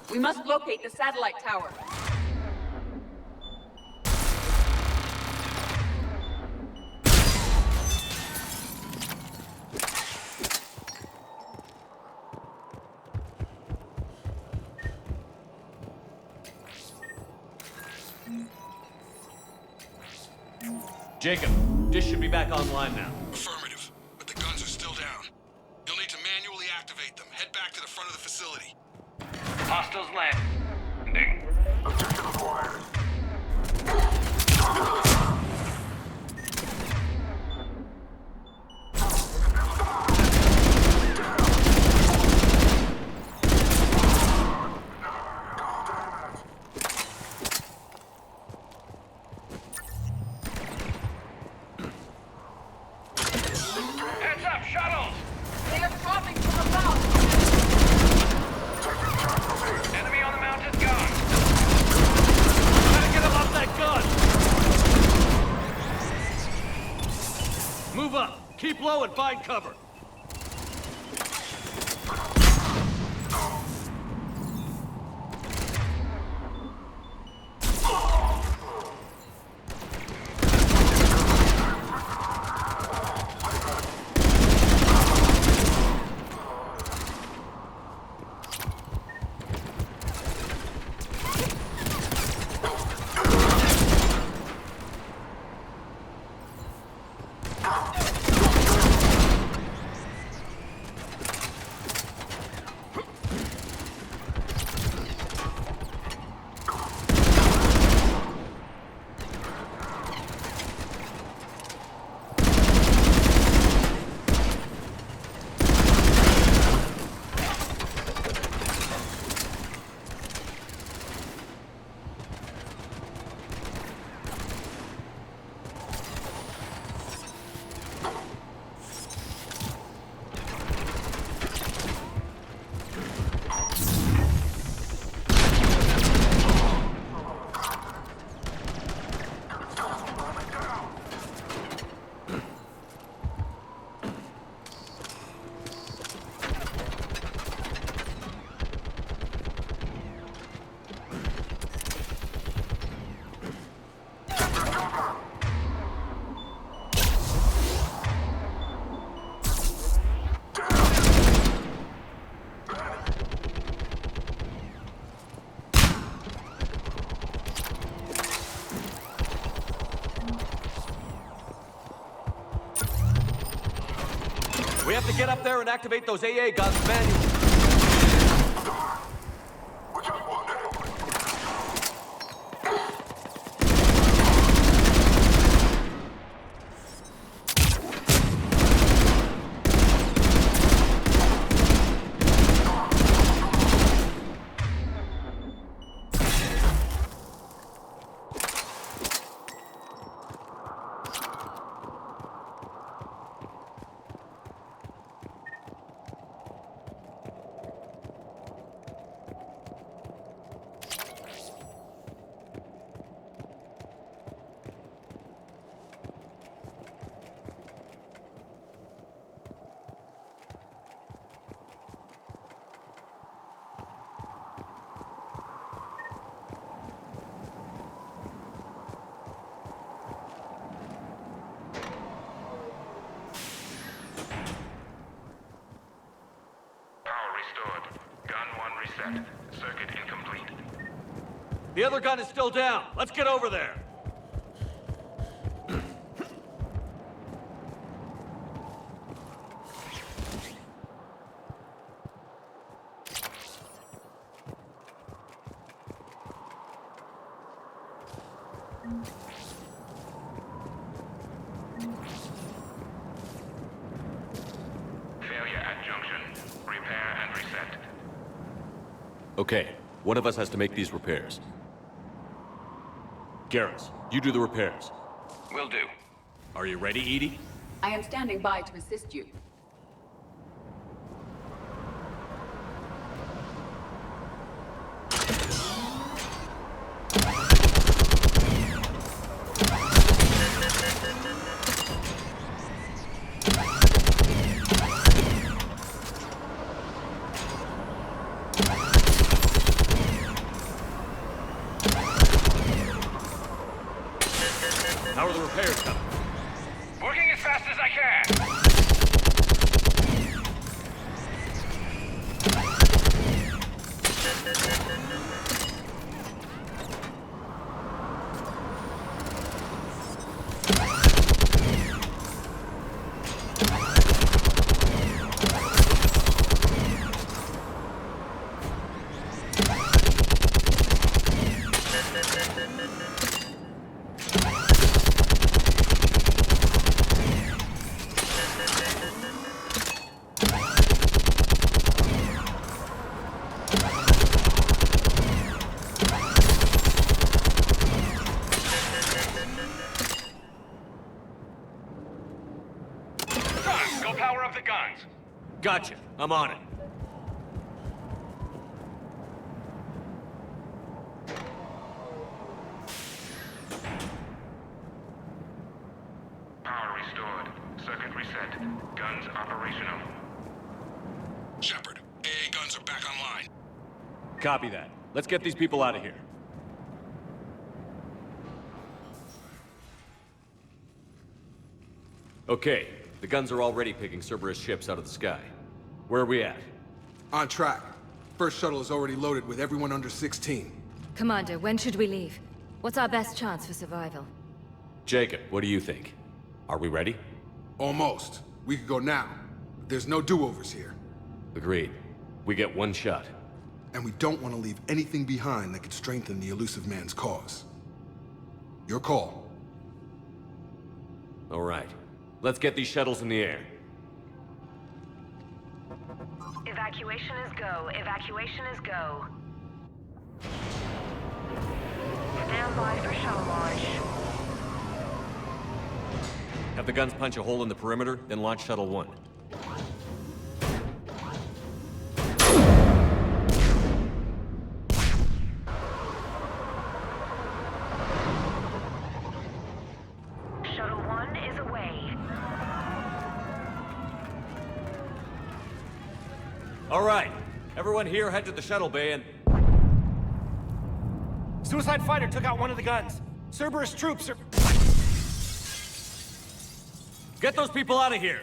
We must locate the satellite tower. Jacob, dish should be back online now. Affirmative, but the guns are still down. You'll need to manually activate them. Head back to the front of the facility. Hostiles landing. Objective acquired. Heads up, shuttles! They are dropping from above! Enemy on the mounted gun! Gotta get him off that gun! Move up! Keep low and find cover! We have to get up there and activate those AA guns manually. reset. Circuit incomplete. The other gun is still down. Let's get over there. Failure at junction. Repair and reset. Okay, one of us has to make these repairs. Garrus, you do the repairs. Will do. Are you ready, Edie? I am standing by to assist you. How are the repairs coming? Working as fast as I can. Go power up the guns. Gotcha. I'm on it. Power restored. Circuit reset. Guns operational. Shepard, AA guns are back online. Copy that. Let's get these people out of here. Okay, the guns are already picking Cerberus ships out of the sky. Where are we at? On track. First shuttle is already loaded with everyone under 16. Commander, when should we leave? What's our best chance for survival? Jacob, what do you think? Are we ready? Almost. We could go now. But there's no do-overs here. Agreed. We get one shot. And we don't want to leave anything behind that could strengthen the elusive man's cause. Your call. All right. Let's get these shuttles in the air. Evacuation is go. Evacuation is go. Stand by for shuttle launch. Have the guns punch a hole in the perimeter, then launch Shuttle 1. Shuttle 1 is away. All right. Everyone here head to the shuttle bay and... Suicide fighter took out one of the guns. Cerberus troops are... Get those people out of here!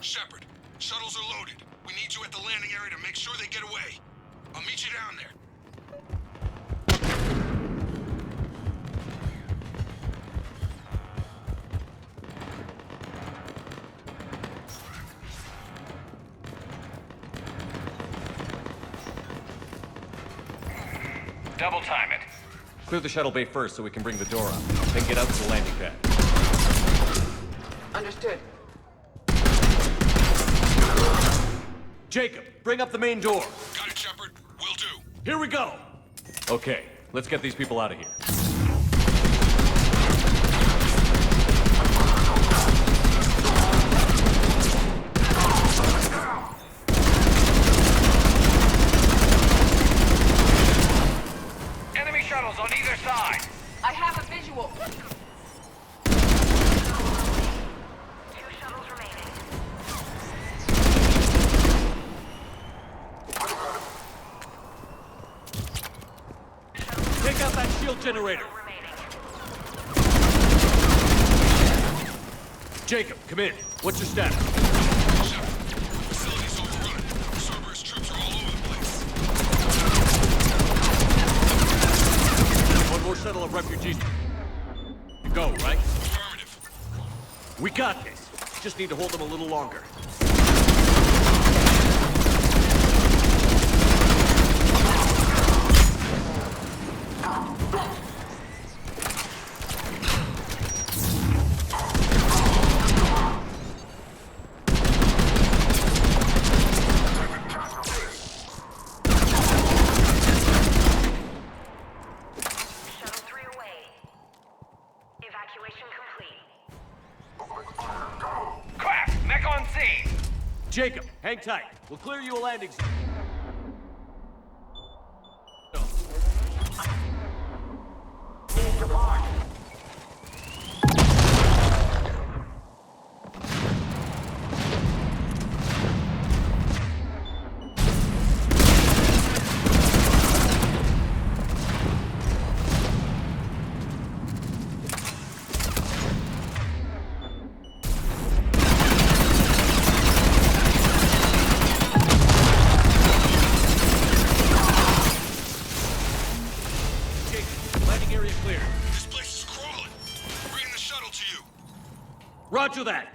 Shepard, shuttles are loaded. We need you at the landing area to make sure they get away. I'll meet you down there. Double time it. Clear the shuttle bay first so we can bring the door up. Then get out to the landing pad. Understood. Jacob, bring up the main door. Got it, Shepard. Will do. Here we go! Okay, let's get these people out of here. Enemy shuttles on either side. I have a visual. Two Shock generator! Jacob, come in. What's your status? Facility's overrun. Cerberus troops are all over the place. One more shuttle of refugees. You go, right? Affirmative. We got this. Just need to hold them a little longer. Jacob, hang tight. We'll clear you a landing zone. Roger that!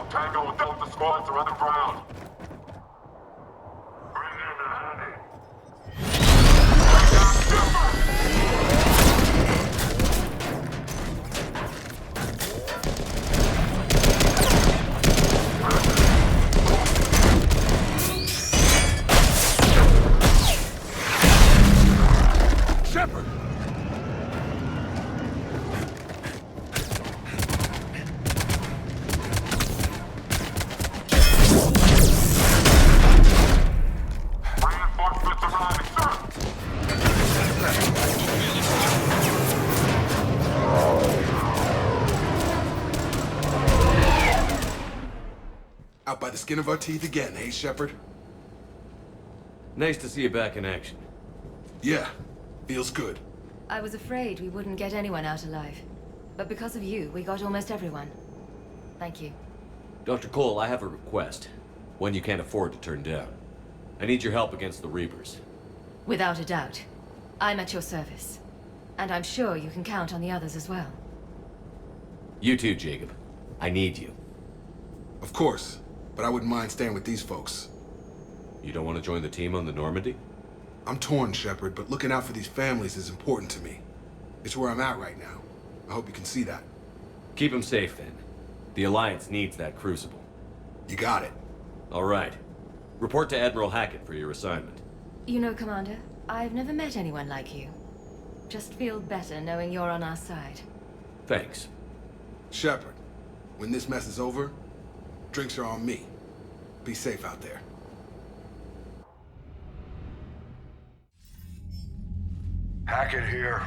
Tango, Delta squads are on the ground. Bring in the honey. Shepard! Reinforcements arriving, sir! Out by the skin of our teeth again, hey, Shepard? Nice to see you back in action. Yeah, feels good. I was afraid we wouldn't get anyone out alive. But because of you, we got almost everyone. Thank you. Dr. Cole, I have a request. One you can't afford to turn down. I need your help against the Reapers. Without a doubt. I'm at your service. And I'm sure you can count on the others as well. You too, Jacob. I need you. Of course, but I wouldn't mind staying with these folks. You don't want to join the team on the Normandy? I'm torn, Shepard, but looking out for these families is important to me. It's where I'm at right now. I hope you can see that. Keep them safe, then. The Alliance needs that crucible. You got it. All right. Report to Admiral Hackett for your assignment. You know, Commander, I've never met anyone like you. Just feel better knowing you're on our side. Thanks. Shepard, when this mess is over, drinks are on me. Be safe out there. Hackett here.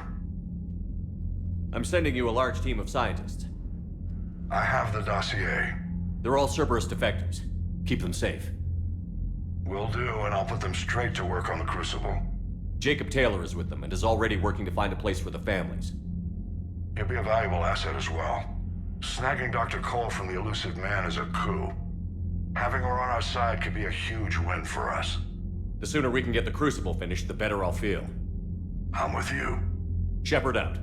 I'm sending you a large team of scientists. I have the dossier. They're all Cerberus defectors. Keep them safe. Will do, and I'll put them straight to work on the Crucible. Jacob Taylor is with them and is already working to find a place for the families. He'll be a valuable asset as well. Snagging Dr. Cole from the elusive man is a coup. Having her on our side could be a huge win for us. The sooner we can get the Crucible finished, the better I'll feel. I'm with you. Shepard out.